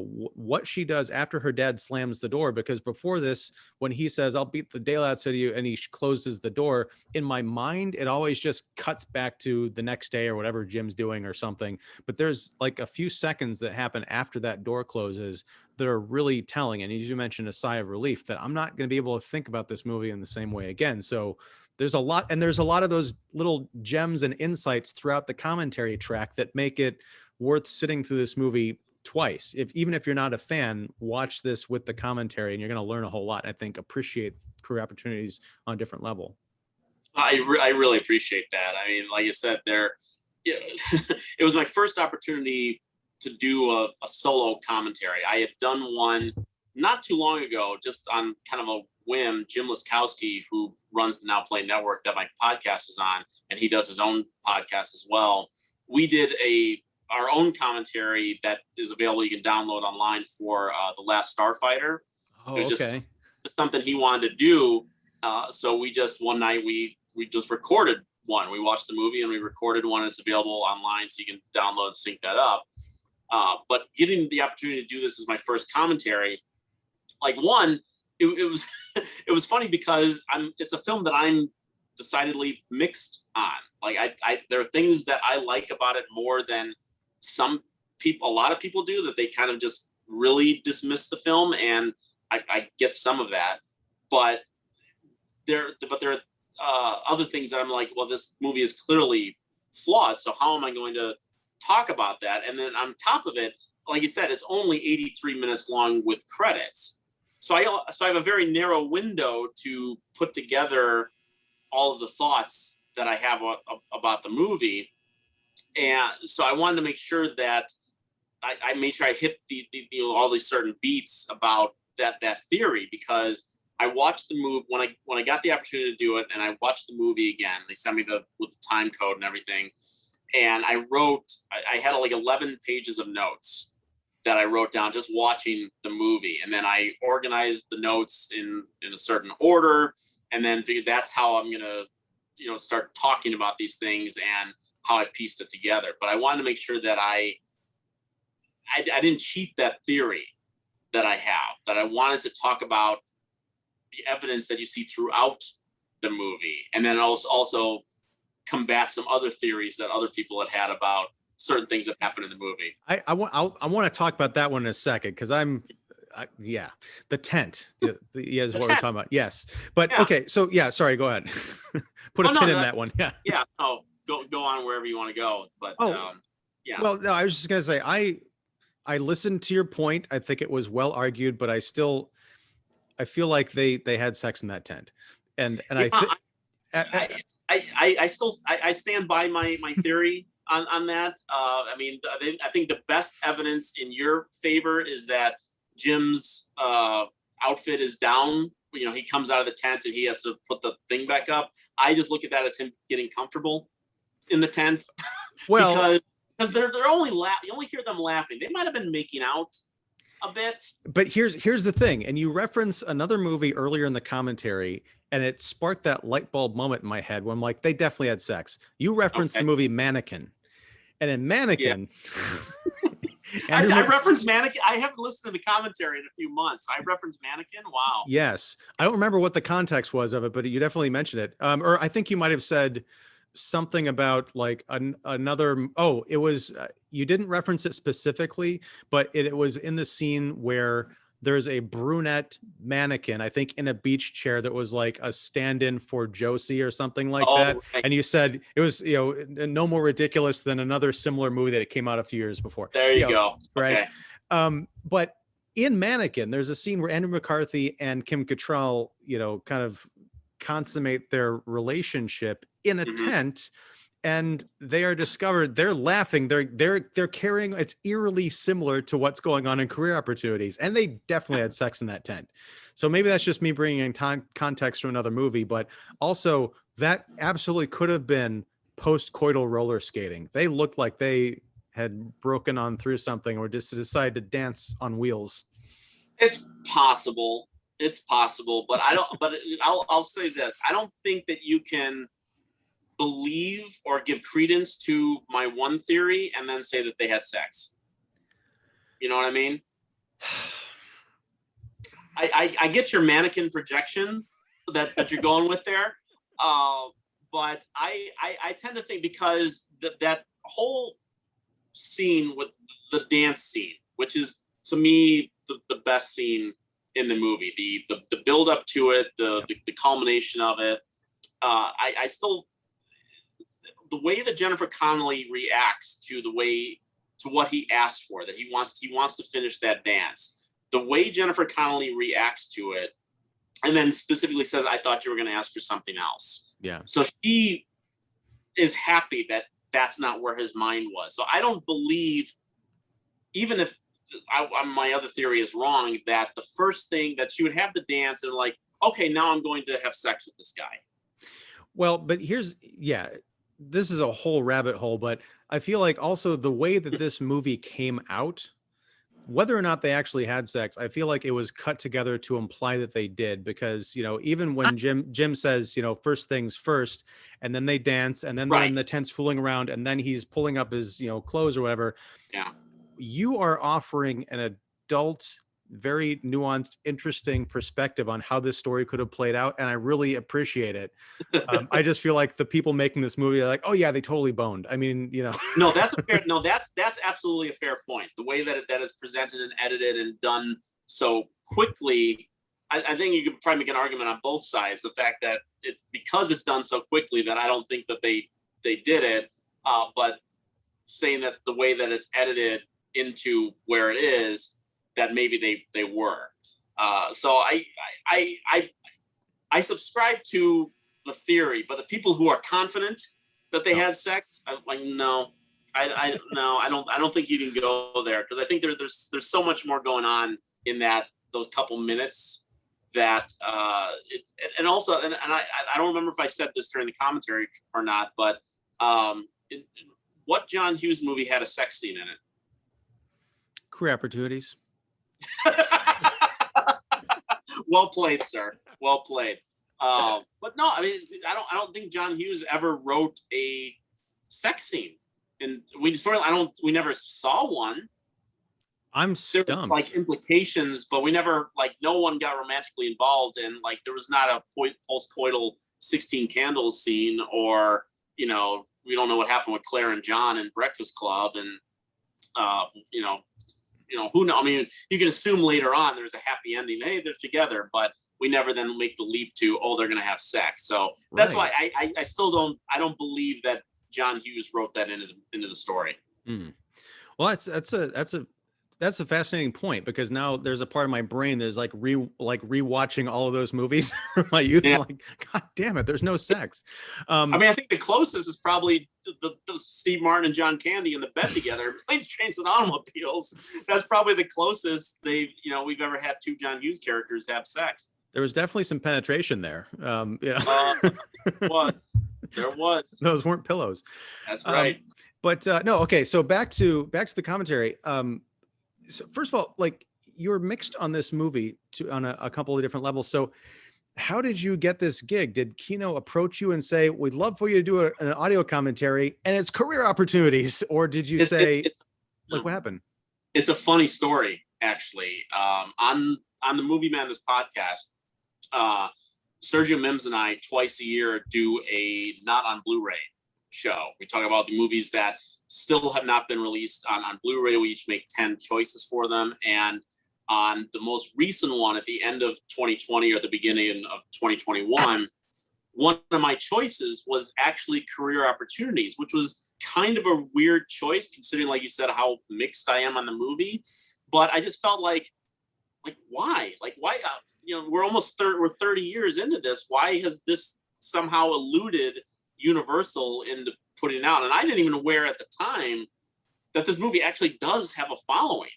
[SPEAKER 1] what she does after her dad slams the door. Because before this, when he says, I'll beat the daylights out of you, and he closes the door, in my mind, it always just cuts back to the next day or whatever Jim's doing or something. But there's like a few seconds that happen after that door closes that are really telling. And as you mentioned, a sigh of relief that I'm not going to be able to think about this movie in the same way again. So there's a lot of those little gems and insights throughout the commentary track that make it worth sitting through this movie twice. Even if you're not a fan, watch this with the commentary and you're going to learn a whole lot. I think appreciate career opportunities on a different level.
[SPEAKER 2] I really appreciate that. I mean, like you said, it was my first opportunity to do a solo commentary. I had done one not too long ago, just on kind of a whim. Jim Laskowski, who runs the Now Play Network that my podcast is on, and he does his own podcast as well. We did our own commentary that is available. You can download online for The Last Starfighter.
[SPEAKER 1] Oh,
[SPEAKER 2] it was
[SPEAKER 1] okay.
[SPEAKER 2] just something he wanted to do. So we just, one night, we just recorded one. We watched the movie and we recorded one. It's available online, so you can download and sync that up. But getting the opportunity to do this as my first commentary, like, one, it was it was funny because it's a film that I'm decidedly mixed on. Like, there are things that I like about it more than a lot of people do, that they kind of just really dismiss the film, and I get some of that, but there are other things that I'm like, well, this movie is clearly flawed, so how am I going to talk about that? And then on top of it, like you said, it's only 83 minutes long with credits, so I have a very narrow window to put together all of the thoughts that I have about the movie. And so I wanted to make sure that I made sure I hit all these certain beats about that theory, because I watched the movie when I got the opportunity to do it, and I watched the movie again. They sent me with the time code and everything, and I had like 11 pages of notes that I wrote down just watching the movie, and then I organized the notes in a certain order, and then figured that's how I'm gonna start talking about these things and how I've pieced it together. But I wanted to make sure that I didn't cheat that theory that I have, that I wanted to talk about the evidence that you see throughout the movie, and then also combat some other theories that other people had about certain things that happen in the movie.
[SPEAKER 1] I want to talk about that one in a second, because the tent is what we're talking about. Yes, but yeah. Okay, so yeah, sorry, go ahead. Put a pin in that one.
[SPEAKER 2] Yeah. Oh, go on wherever you want to go. But yeah.
[SPEAKER 1] Well, no, I was just gonna say I listened to your point. I think it was well argued, but I feel like they had sex in that tent, and
[SPEAKER 2] I still stand by my theory on that. I mean, I think the best evidence in your favor is that Jim's outfit is down. He comes out of the tent and he has to put the thing back up. I just look at that as him getting comfortable in the tent. Well, because they're only you only hear them laughing. They might have been making out a bit.
[SPEAKER 1] But here's the thing, and you reference another movie earlier in the commentary, and it sparked that light bulb moment in my head when I'm like, they definitely had sex. You referenced the movie Mannequin, and in Mannequin.
[SPEAKER 2] Yeah. I referenced Mannequin. I haven't listened to the commentary in a few months. I referenced Mannequin. Wow.
[SPEAKER 1] Yes, I don't remember what the context was of it, but you definitely mentioned it. Or I think you might have said something about like another. Oh, it was you didn't reference it specifically, but it was in the scene where there's a brunette mannequin, I think, in a beach chair that was like a stand-in for Josie or something like that.
[SPEAKER 2] Right.
[SPEAKER 1] And you said it was, no more ridiculous than another similar movie that it came out a few years before.
[SPEAKER 2] There you go.
[SPEAKER 1] Right.
[SPEAKER 2] Okay.
[SPEAKER 1] But in Mannequin, there's a scene where Andrew McCarthy and Kim Cattrall, kind of consummate their relationship in a tent, and they are discovered. They're laughing. They're carrying. It's eerily similar to what's going on in Career Opportunities, and they definitely had sex in that tent. So maybe that's just me bringing in context from another movie, but also that absolutely could have been post-coital roller skating. They looked like they had broken on through something or just decided to dance on wheels.
[SPEAKER 2] It's possible. But I don't. But I'll say this: I don't think that you can believe or give credence to my one theory and then say that they had sex. You know what I mean? I get your mannequin projection that you're going with there, but I tend to think, because that whole scene with the dance scene, which is to me the best scene in the movie, the build up to it, the culmination of it. I still, the way that Jennifer Connelly reacts to what he asked for, that he wants to finish that dance, the way Jennifer Connelly reacts to it, and then specifically says, "I thought you were going to ask for something else."
[SPEAKER 1] Yeah.
[SPEAKER 2] So she is happy that that's not where his mind was. So I don't believe, even if my other theory is wrong, that the first thing that she would have the dance and like, okay, now I'm going to have sex with this guy.
[SPEAKER 1] Well, but this is a whole rabbit hole, but I feel like also the way that this movie came out, whether or not they actually had sex, I feel like it was cut together to imply that they did, because, even when Jim says, first things first, and then they dance, and then they're in the tents fooling around, and then he's pulling up his, clothes or whatever.
[SPEAKER 2] Yeah.
[SPEAKER 1] You are offering an adult, very nuanced, interesting perspective on how this story could have played out, and I really appreciate it. I just feel like the people making this movie are like, oh yeah, they totally boned. I mean,
[SPEAKER 2] No, that's absolutely a fair point. The way that is presented and edited and done so quickly, I think you could probably make an argument on both sides. The fact that it's because it's done so quickly that I don't think that they did it, but saying that the way that it's edited into where it is, that maybe they were. So I subscribe to the theory, but the people who are confident that they had sex, I'm like, no, I don't think you can go there, because I think there's so much more going on in those couple minutes that and also I don't remember if I said this during the commentary or not, but what John Hughes movie had a sex scene in it?
[SPEAKER 1] Career Opportunities.
[SPEAKER 2] Well played, sir. Well played. But no, I mean, I don't think John Hughes ever wrote a sex scene, and we never saw one.
[SPEAKER 1] I'm stumped.
[SPEAKER 2] There were, like, implications, but we never, like, no one got romantically involved, and like there was not a post-coital 16 Candles scene, or we don't know what happened with Claire and John in Breakfast Club, and who knows? I mean, you can assume later on there's a happy ending. Hey, they're together, but we never then make the leap to, oh, they're going to have sex. So that's why I still don't believe that John Hughes wrote that into the story.
[SPEAKER 1] Mm. Well, that's a fascinating point, because now there's a part of my brain that's like rewatching all of those movies from my youth. Yeah. Like, God damn it, there's no sex.
[SPEAKER 2] I mean, I think the closest is probably the Steve Martin and John Candy in the bed together, Planes, Trains, and Automobiles. That's probably the closest we've ever had two John Hughes characters have sex.
[SPEAKER 1] There was definitely some penetration there.
[SPEAKER 2] There was.
[SPEAKER 1] Those weren't pillows.
[SPEAKER 2] That's right.
[SPEAKER 1] But no, okay. So back to the commentary. So first of all, like, you're mixed on this movie on a couple of different levels. So how did you get this gig? Did Kino approach you and say, we'd love for you to do an audio commentary and it's Career Opportunities? Or did you what happened?
[SPEAKER 2] It's a funny story, actually. On the Movie Madness podcast, Sergio Mims and I twice a year do a Not on Blu-ray show. We talk about the movies that still have not been released on Blu-ray. We each make 10 choices for them. And on the most recent one at the end of 2020 or the beginning of 2021, one of my choices was actually career opportunities, which was kind of a weird choice considering, like you said, how mixed I am on the movie. But I just felt like why? We're 30 years into this. Why has this somehow eluded Universal into putting it out? And I didn't even aware at the time that this movie actually does have a following.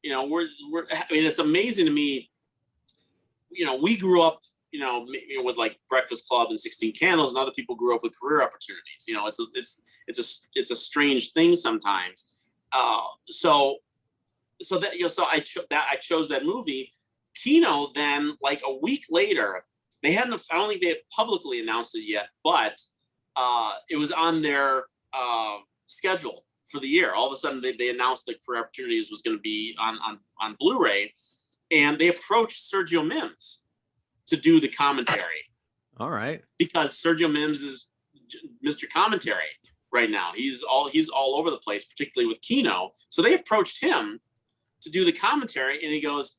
[SPEAKER 2] It's amazing to me. We grew up, with like Breakfast Club and 16 Candles, and other people grew up with career opportunities. It's a strange thing sometimes. So I chose that movie. Kino then, like a week later, I don't think they had publicly announced it yet, but it was on their schedule for the year. All of a sudden, they announced that Career Opportunities was going to be on Blu-ray, and they approached Sergio Mims to do the commentary.
[SPEAKER 1] All right,
[SPEAKER 2] because Sergio Mims is Mr. Commentary right now. He's all over the place, particularly with Kino. So they approached him to do the commentary, and he goes,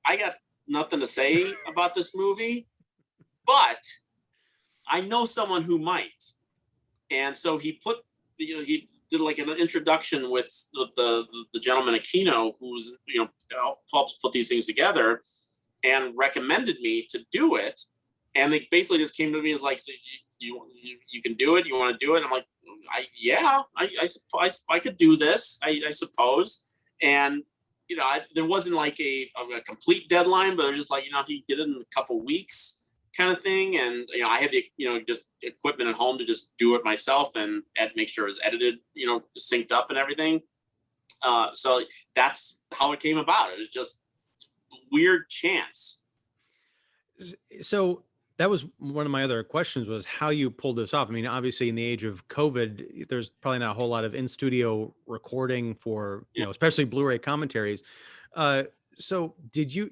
[SPEAKER 2] "I got nothing to say about this movie, but I know someone who might." And so he did like an introduction with the gentleman at Kino, who's helps put these things together, and recommended me to do it. And they basically just came to me as like, "So you can do it? You want to do it?" I'm like, I could do this, I suppose. And there wasn't like a complete deadline, but they're just like, he did it in a couple weeks kind of thing. And, I had the, just equipment at home to just do it myself and make sure it was edited, synced up and everything. So that's how it came about. It was just weird chance.
[SPEAKER 1] So that was one of my other questions, was how you pulled this off. I mean, obviously in the age of COVID, there's probably not a whole lot of in-studio recording for, especially Blu-ray commentaries. So did you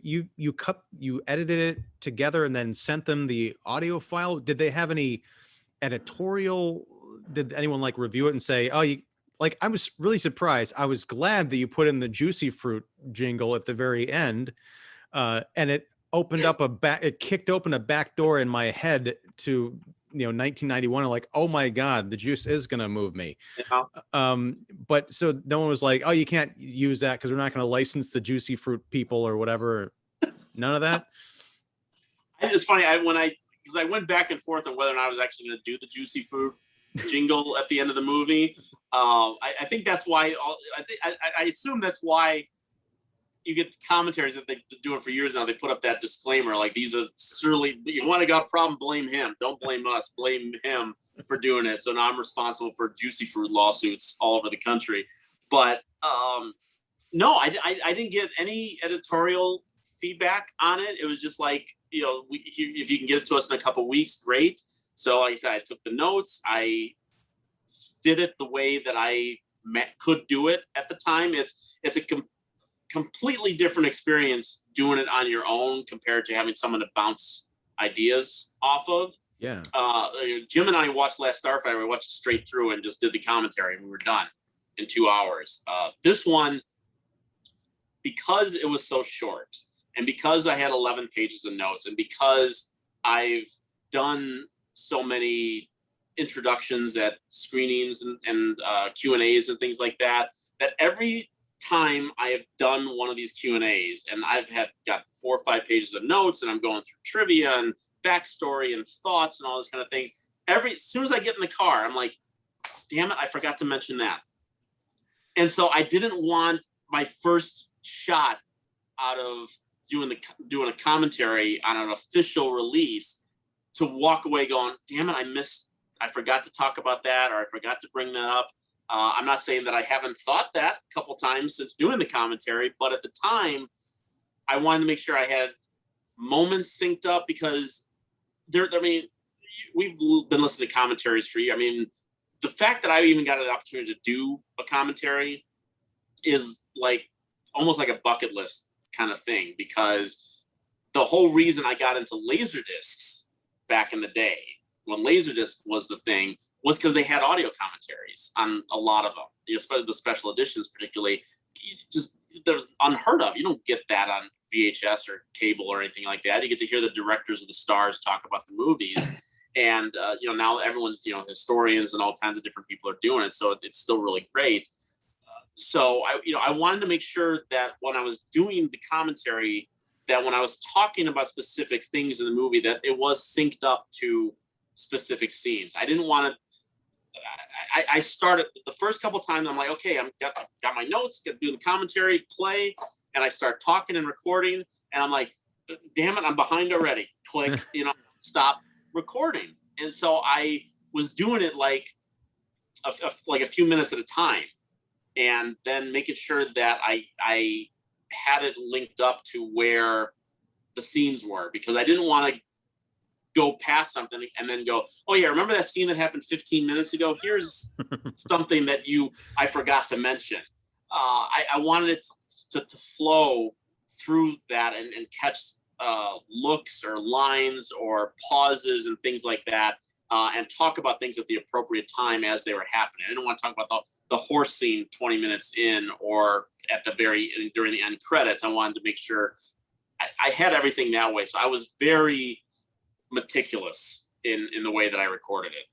[SPEAKER 1] edited it together and then sent them the audio file? Did they have any editorial? Did anyone like review it and say, "Oh, I was really surprised. I was glad that you put in the Juicy Fruit jingle at the very end." And it kicked open a back door in my head to 1991. I'm like, "Oh my God, the juice is gonna move me."
[SPEAKER 2] Yeah.
[SPEAKER 1] But so no one was like, "Oh, you can't use that because we're not going to license the Juicy Fruit people or whatever." None of that.
[SPEAKER 2] It's funny. Because I went back and forth on whether or not I was actually going to do the Juicy Fruit jingle at the end of the movie. I think that's why. I assume that's why you get the commentaries that they've been doing for years now. They put up that disclaimer, like, "These are surely, you want to got a problem, blame him. Don't blame us. Blame him for doing it." So now I'm responsible for Juicy Fruit lawsuits all over the country. But no, I didn't get any editorial feedback on it. It was just like, if you can get it to us in a couple of weeks, great. So like I said, I took the notes. I did it the way that I could do it at the time. It's a completely different experience doing it on your own compared to having someone to bounce ideas off of.
[SPEAKER 1] Yeah.
[SPEAKER 2] Jim and I watched Last Starfighter. We watched it straight through and just did the commentary, and we were done in 2 hours. This one, because it was so short, and because I had 11 pages of notes, and because I've done so many introductions at screenings and Q&As and things like that, that every time I have done one of these Q&As, and I've got 4 or 5 pages of notes, and I'm going through trivia and backstory and thoughts and all this kind of things. As soon as I get in the car, I'm like, "Damn it, I forgot to mention that." And so I didn't want my first shot out of doing a commentary on an official release to walk away going, "Damn it, I forgot to talk about that, or I forgot to bring that up." I'm not saying that I haven't thought that a couple times since doing the commentary, but at the time, I wanted to make sure I had moments synced up, because we've been listening to commentaries for years. I mean, the fact that I even got an opportunity to do a commentary is like almost like a bucket list kind of thing, because the whole reason I got into Laserdiscs back in the day, when Laserdisc was the thing, was because they had audio commentaries on a lot of them, especially the special editions, particularly. unheard of. You don't get that on VHS or cable or anything like that. You get to hear the directors of the stars talk about the movies. And, now everyone's, historians and all kinds of different people are doing it. So it's still really great. So I wanted to make sure that when I was doing the commentary, that when I was talking about specific things in the movie, that it was synced up to specific scenes. I didn't want to, I started the first couple of times. I'm like, okay, got my notes, doing the commentary, play, and I start talking and recording, and I'm like, damn it, I'm behind already. Click, stop recording. And so I was doing it like a few minutes at a time, and then making sure that I had it linked up to where the scenes were, because I didn't want to go past something and then go, oh yeah, remember that scene that happened 15 minutes ago? Here's something that I forgot to mention. I wanted it to flow through that and catch looks or lines or pauses and things like that, and talk about things at the appropriate time as they were happening. I didn't want to talk about the horse scene 20 minutes in or at during the end credits. I wanted to make sure I had everything that way. So I was very meticulous in the way that I recorded it.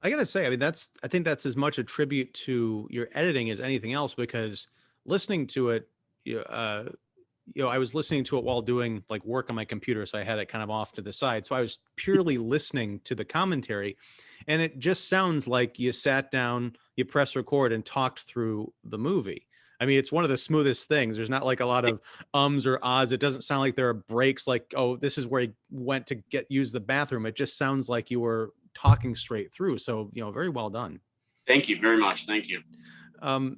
[SPEAKER 1] I gotta say, I mean, I think that's as much a tribute to your editing as anything else, because listening to it, I was listening to it while doing like work on my computer, so I had it kind of off to the side. So I was purely listening to the commentary, and it just sounds like you sat down, you press record, and talked through the movie. I mean, it's one of the smoothest things. There's not like a lot of ums or ahs. It doesn't sound like there are breaks like, oh, this is where he went to use the bathroom. It just sounds like you were talking straight through. So, very well done.
[SPEAKER 2] Thank you very much. Thank you.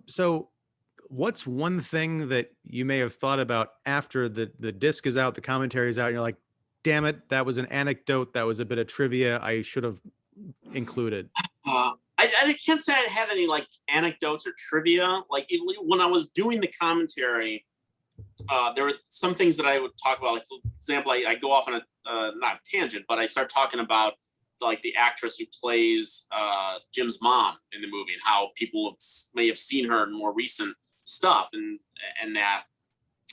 [SPEAKER 1] So what's one thing that you may have thought about after the disc is out, the commentary is out, and you're like, damn it, that was an anecdote, that was a bit of trivia I should have included?
[SPEAKER 2] I can't say I had any like anecdotes or trivia. Like when I was doing the commentary, there were some things that I would talk about. Like, for example, I go off on not a tangent, but I start talking about like the actress who plays Jim's mom in the movie, and how people may have seen her in more recent stuff, and that.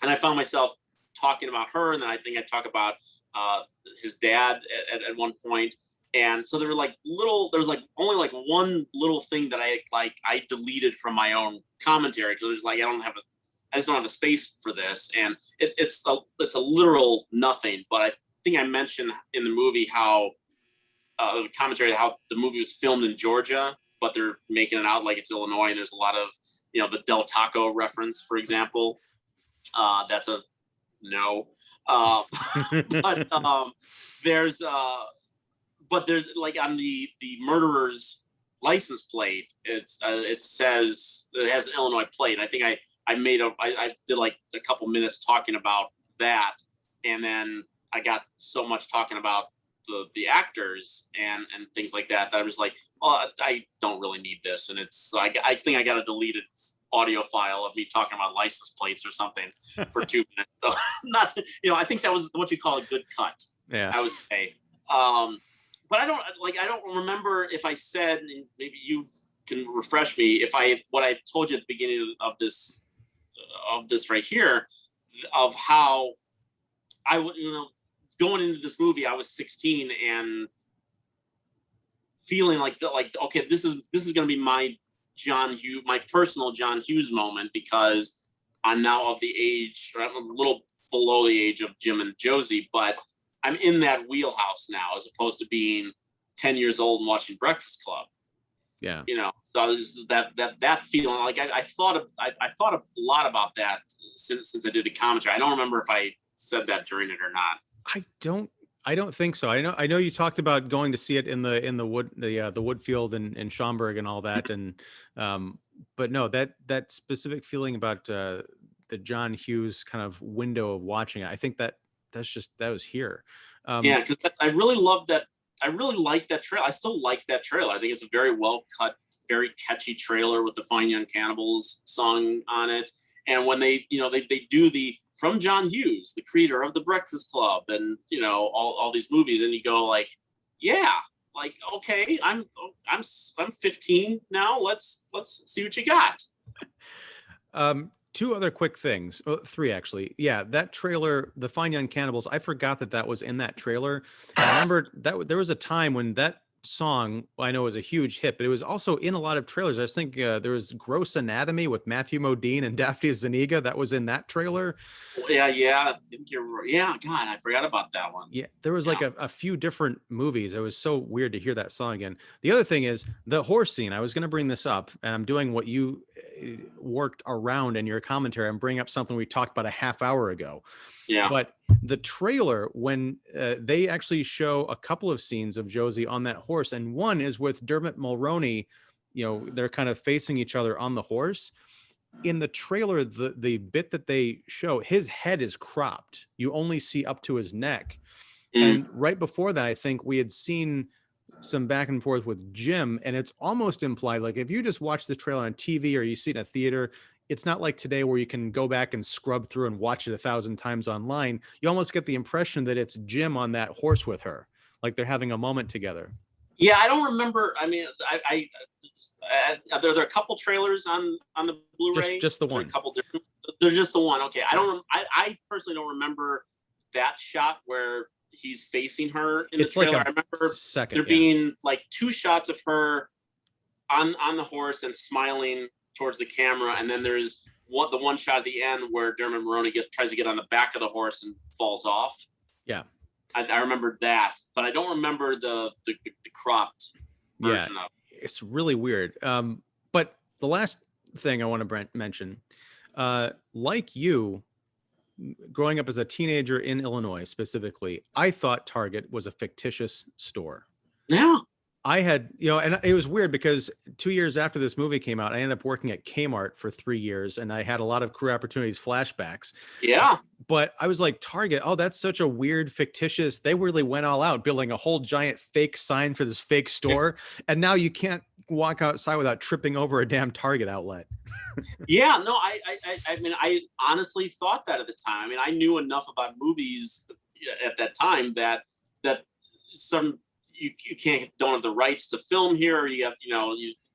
[SPEAKER 2] And I found myself talking about her, and then I think I talk about his dad at one point. And so there was like only like one little thing that I deleted from my own commentary, because there's like I just don't have the space for this, and it's a literal nothing. But I think I mentioned in the movie how the commentary, how the movie was filmed in Georgia, but they're making it out like it's Illinois, and there's a lot of the Del Taco reference, for example. That's a no. But there's like on the murderer's license plate, it says it has an Illinois plate. And I think I did like a couple minutes talking about that, and then I got so much talking about the actors and things like that I was like, oh, I don't really need this, and I think I got a deleted audio file of me talking about license plates or something for 2 minutes. So not, I think that was what you call a good cut.
[SPEAKER 1] Yeah,
[SPEAKER 2] I would say. But I don't remember if I said, and maybe you can refresh me, what I told you at the beginning of this right here, of how I would, going into this movie, I was 16 and feeling like okay, this is going to be my personal John Hughes moment, because I'm now of the age, or I'm a little below the age of Jim and Josie, but I'm in that wheelhouse now, as opposed to being 10 years old and watching Breakfast Club.
[SPEAKER 1] Yeah.
[SPEAKER 2] So there's that feeling. Like I thought a lot about that since I did the commentary. I don't remember if I said that during it or not.
[SPEAKER 1] I don't think so. I know you talked about going to see it in the Woodfield in Schaumburg and all that, and but no, that specific feeling about the John Hughes kind of window of watching it, I think that was here.
[SPEAKER 2] Yeah, because I really love that. I really like that trailer. I still like that trailer. I think it's a very well cut, very catchy trailer with the Fine Young Cannibals song on it. And when they do the from John Hughes, the creator of The Breakfast Club, and all these movies, and you go like, yeah, like, okay, I'm 15 now. Let's see what you got.
[SPEAKER 1] Two other quick things. Oh, three, actually. Yeah, that trailer, The Fine Young Cannibals, I forgot that that was in that trailer. And I remember that there was a time when that song, I know, was a huge hit, but it was also in a lot of trailers. I was thinking there was Gross Anatomy with Matthew Modine and Daphne Zuniga. That was in that trailer.
[SPEAKER 2] Yeah. I think you're, yeah, God, I forgot about that one.
[SPEAKER 1] Yeah, there was like a few different movies. It was so weird to hear that song again. The other thing is the horse scene. I was going to bring this up, and I'm doing what you worked around in your commentary. I'm bringing up something we talked about a half hour ago.
[SPEAKER 2] Yeah.
[SPEAKER 1] But the trailer, when they actually show a couple of scenes of Josie on that horse, and one is with Dermot Mulroney, you know, they're kind of facing each other on the horse. In the trailer, the bit that they show, his head is cropped. You only see up to his neck. And right before that, I think we had seen some back and forth with Jim, and it's almost implied, like if you just watch the trailer on TV or you see it in a theater, it's not like today where you can go back and scrub through and watch it 1,000 times online. You almost get the impression that it's Jim on that horse with her, like they're having a moment together.
[SPEAKER 2] Yeah, I don't remember. I mean, there are a couple trailers on the Blu-ray.
[SPEAKER 1] Just the one.
[SPEAKER 2] A couple different. There's just the one. Okay, I personally don't remember that shot where he's facing her in the trailer.
[SPEAKER 1] Like
[SPEAKER 2] I remember
[SPEAKER 1] second,
[SPEAKER 2] there being like two shots of her on the horse and smiling towards the camera, and then there's the one shot at the end where Dermot Mulroney tries to get on the back of the horse and falls off.
[SPEAKER 1] Yeah.
[SPEAKER 2] I remember that, but I don't remember the cropped version of it.
[SPEAKER 1] It's really weird. But the last thing I want to mention, like you, growing up as a teenager in Illinois specifically, I thought Target was a fictitious store.
[SPEAKER 2] Yeah.
[SPEAKER 1] I had, you know, and it was weird because 2 years after this movie came out, I ended up working at Kmart for 3 years, and I had a lot of career opportunities flashbacks.
[SPEAKER 2] Yeah.
[SPEAKER 1] But I was like, Target, oh, that's such a weird, fictitious. They really went all out building a whole giant fake sign for this fake store. And now you can't walk outside without tripping over a damn Target outlet.
[SPEAKER 2] Yeah, no, I mean, I honestly thought that at the time. I mean, I knew enough about movies at that time that some, you don't have the rights to film here, or you have,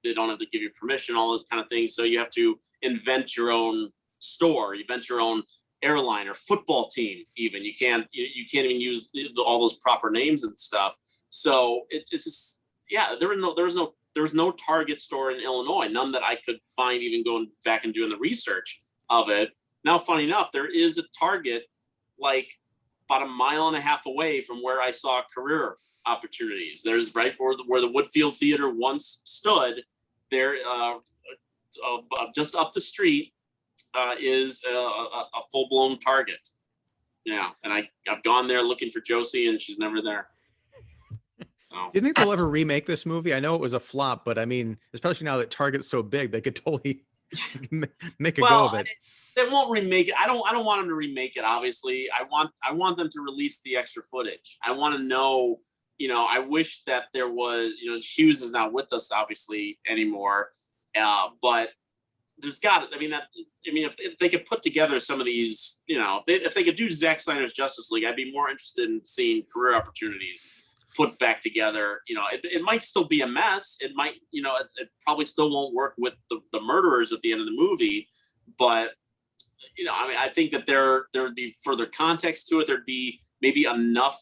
[SPEAKER 2] they don't have to give you permission, all those kind of things. So you have to invent your own store, invent your own airline or football team. Even you can't even use all those proper names and stuff. So it's just, yeah, there was no Target store in Illinois, none that I could find, even going back and doing the research of it. Now, funny enough, there is a Target like about 1.5 miles away from where I saw career opportunities. There's right where the Woodfield Theater once stood. There, just up the street, is a full-blown Target. Yeah, and I've gone there looking for Josie, and she's never there. So,
[SPEAKER 1] do you think they'll ever remake this movie? I know it was a flop, but I mean, especially now that Target's so big, they could totally make a go of it.
[SPEAKER 2] They won't remake it. I don't want them to remake it. Obviously, I want them to release the extra footage. I want to know. I wish that there was. Hughes is not with us, obviously, anymore. But there's got. If they could put together some of these, if they could do Zack Snyder's Justice League, I'd be more interested in seeing career opportunities put back together. It might still be a mess. It might, it probably still won't work with the murderers at the end of the movie. But, I think that there would be further context to it. There'd be maybe enough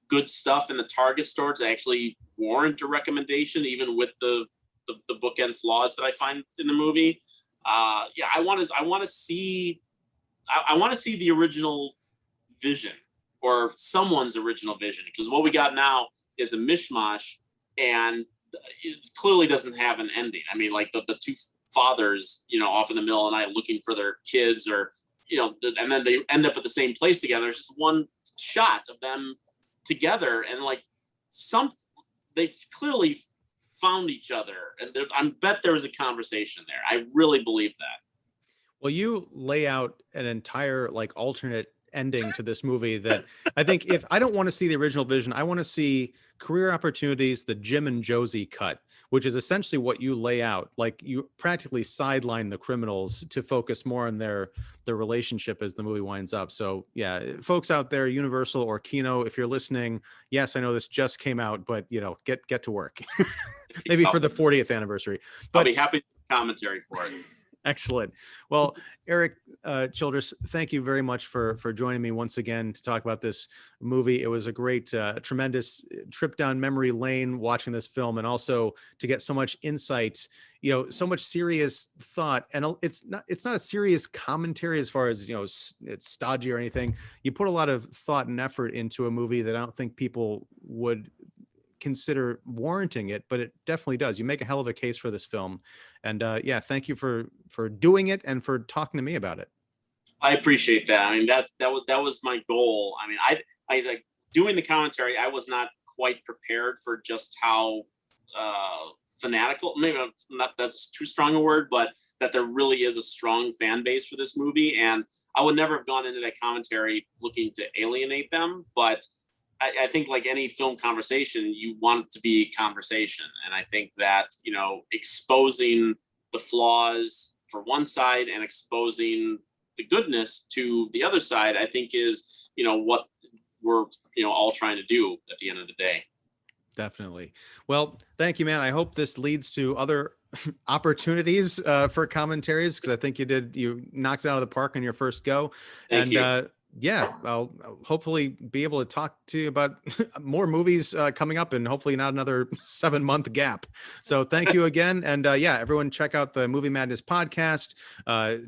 [SPEAKER 2] good stuff in the Target store to actually warrant a recommendation, even with the bookend flaws that I find in the movie. I want to see the original vision, or someone's original vision, because what we got now is a mishmash, and it clearly doesn't have an ending. I mean, like the two fathers, off in the middle of the night looking for their kids, or, and then they end up at the same place together. There's just one shot of them together, and like they clearly found each other, and I bet there was a conversation there. I really believe that.
[SPEAKER 1] Well, you lay out an entire like alternate ending to this movie that I think, if I don't want to see the original vision, I want to see career opportunities, the Jim and Josie cut, which is essentially what you lay out. Like, you practically sideline the criminals to focus more on their relationship as the movie winds up. So yeah, folks out there, Universal or Kino, if you're listening, yes, I know this just came out, but get to work. Maybe for the 40th anniversary. But
[SPEAKER 2] I'll be happy to commentary for it.
[SPEAKER 1] Excellent. Well, Erik Childress, thank you very much for joining me once again to talk about this movie. It was a great, tremendous trip down memory lane watching this film, and also to get so much insight, so much serious thought. And it's not a serious commentary as far as, it's stodgy or anything. You put a lot of thought and effort into a movie that I don't think people would consider warranting it, but it definitely does. You make a hell of a case for this film, and yeah, thank you for doing it and for talking to me about it.
[SPEAKER 2] I appreciate that. I mean, that was my goal. I mean, I was like doing the commentary. I was not quite prepared for just how fanatical. Maybe not, that's too strong a word, but that there really is a strong fan base for this movie, and I would never have gone into that commentary looking to alienate them, but I think like any film conversation, you want it to be conversation. And I think that, exposing the flaws for one side and exposing the goodness to the other side, I think is, what we're, all trying to do at the end of the day.
[SPEAKER 1] Definitely. Well, thank you, man. I hope this leads to other opportunities for commentaries, because I think you knocked it out of the park on your first go.
[SPEAKER 2] Thank you.
[SPEAKER 1] Yeah, I'll hopefully be able to talk to you about more movies coming up, and hopefully not another 7-month gap. So thank you again. And yeah, everyone check out the Movie Madness podcast.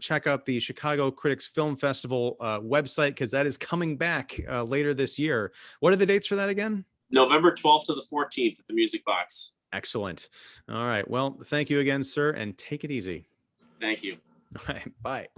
[SPEAKER 1] Check out the Chicago Critics Film Festival website, because that is coming back later this year. What are the dates for that again?
[SPEAKER 2] November 12th to the 14th at the Music Box.
[SPEAKER 1] Excellent. All right. Well, thank you again, sir, and take it easy.
[SPEAKER 2] Thank you.
[SPEAKER 1] All right. Bye.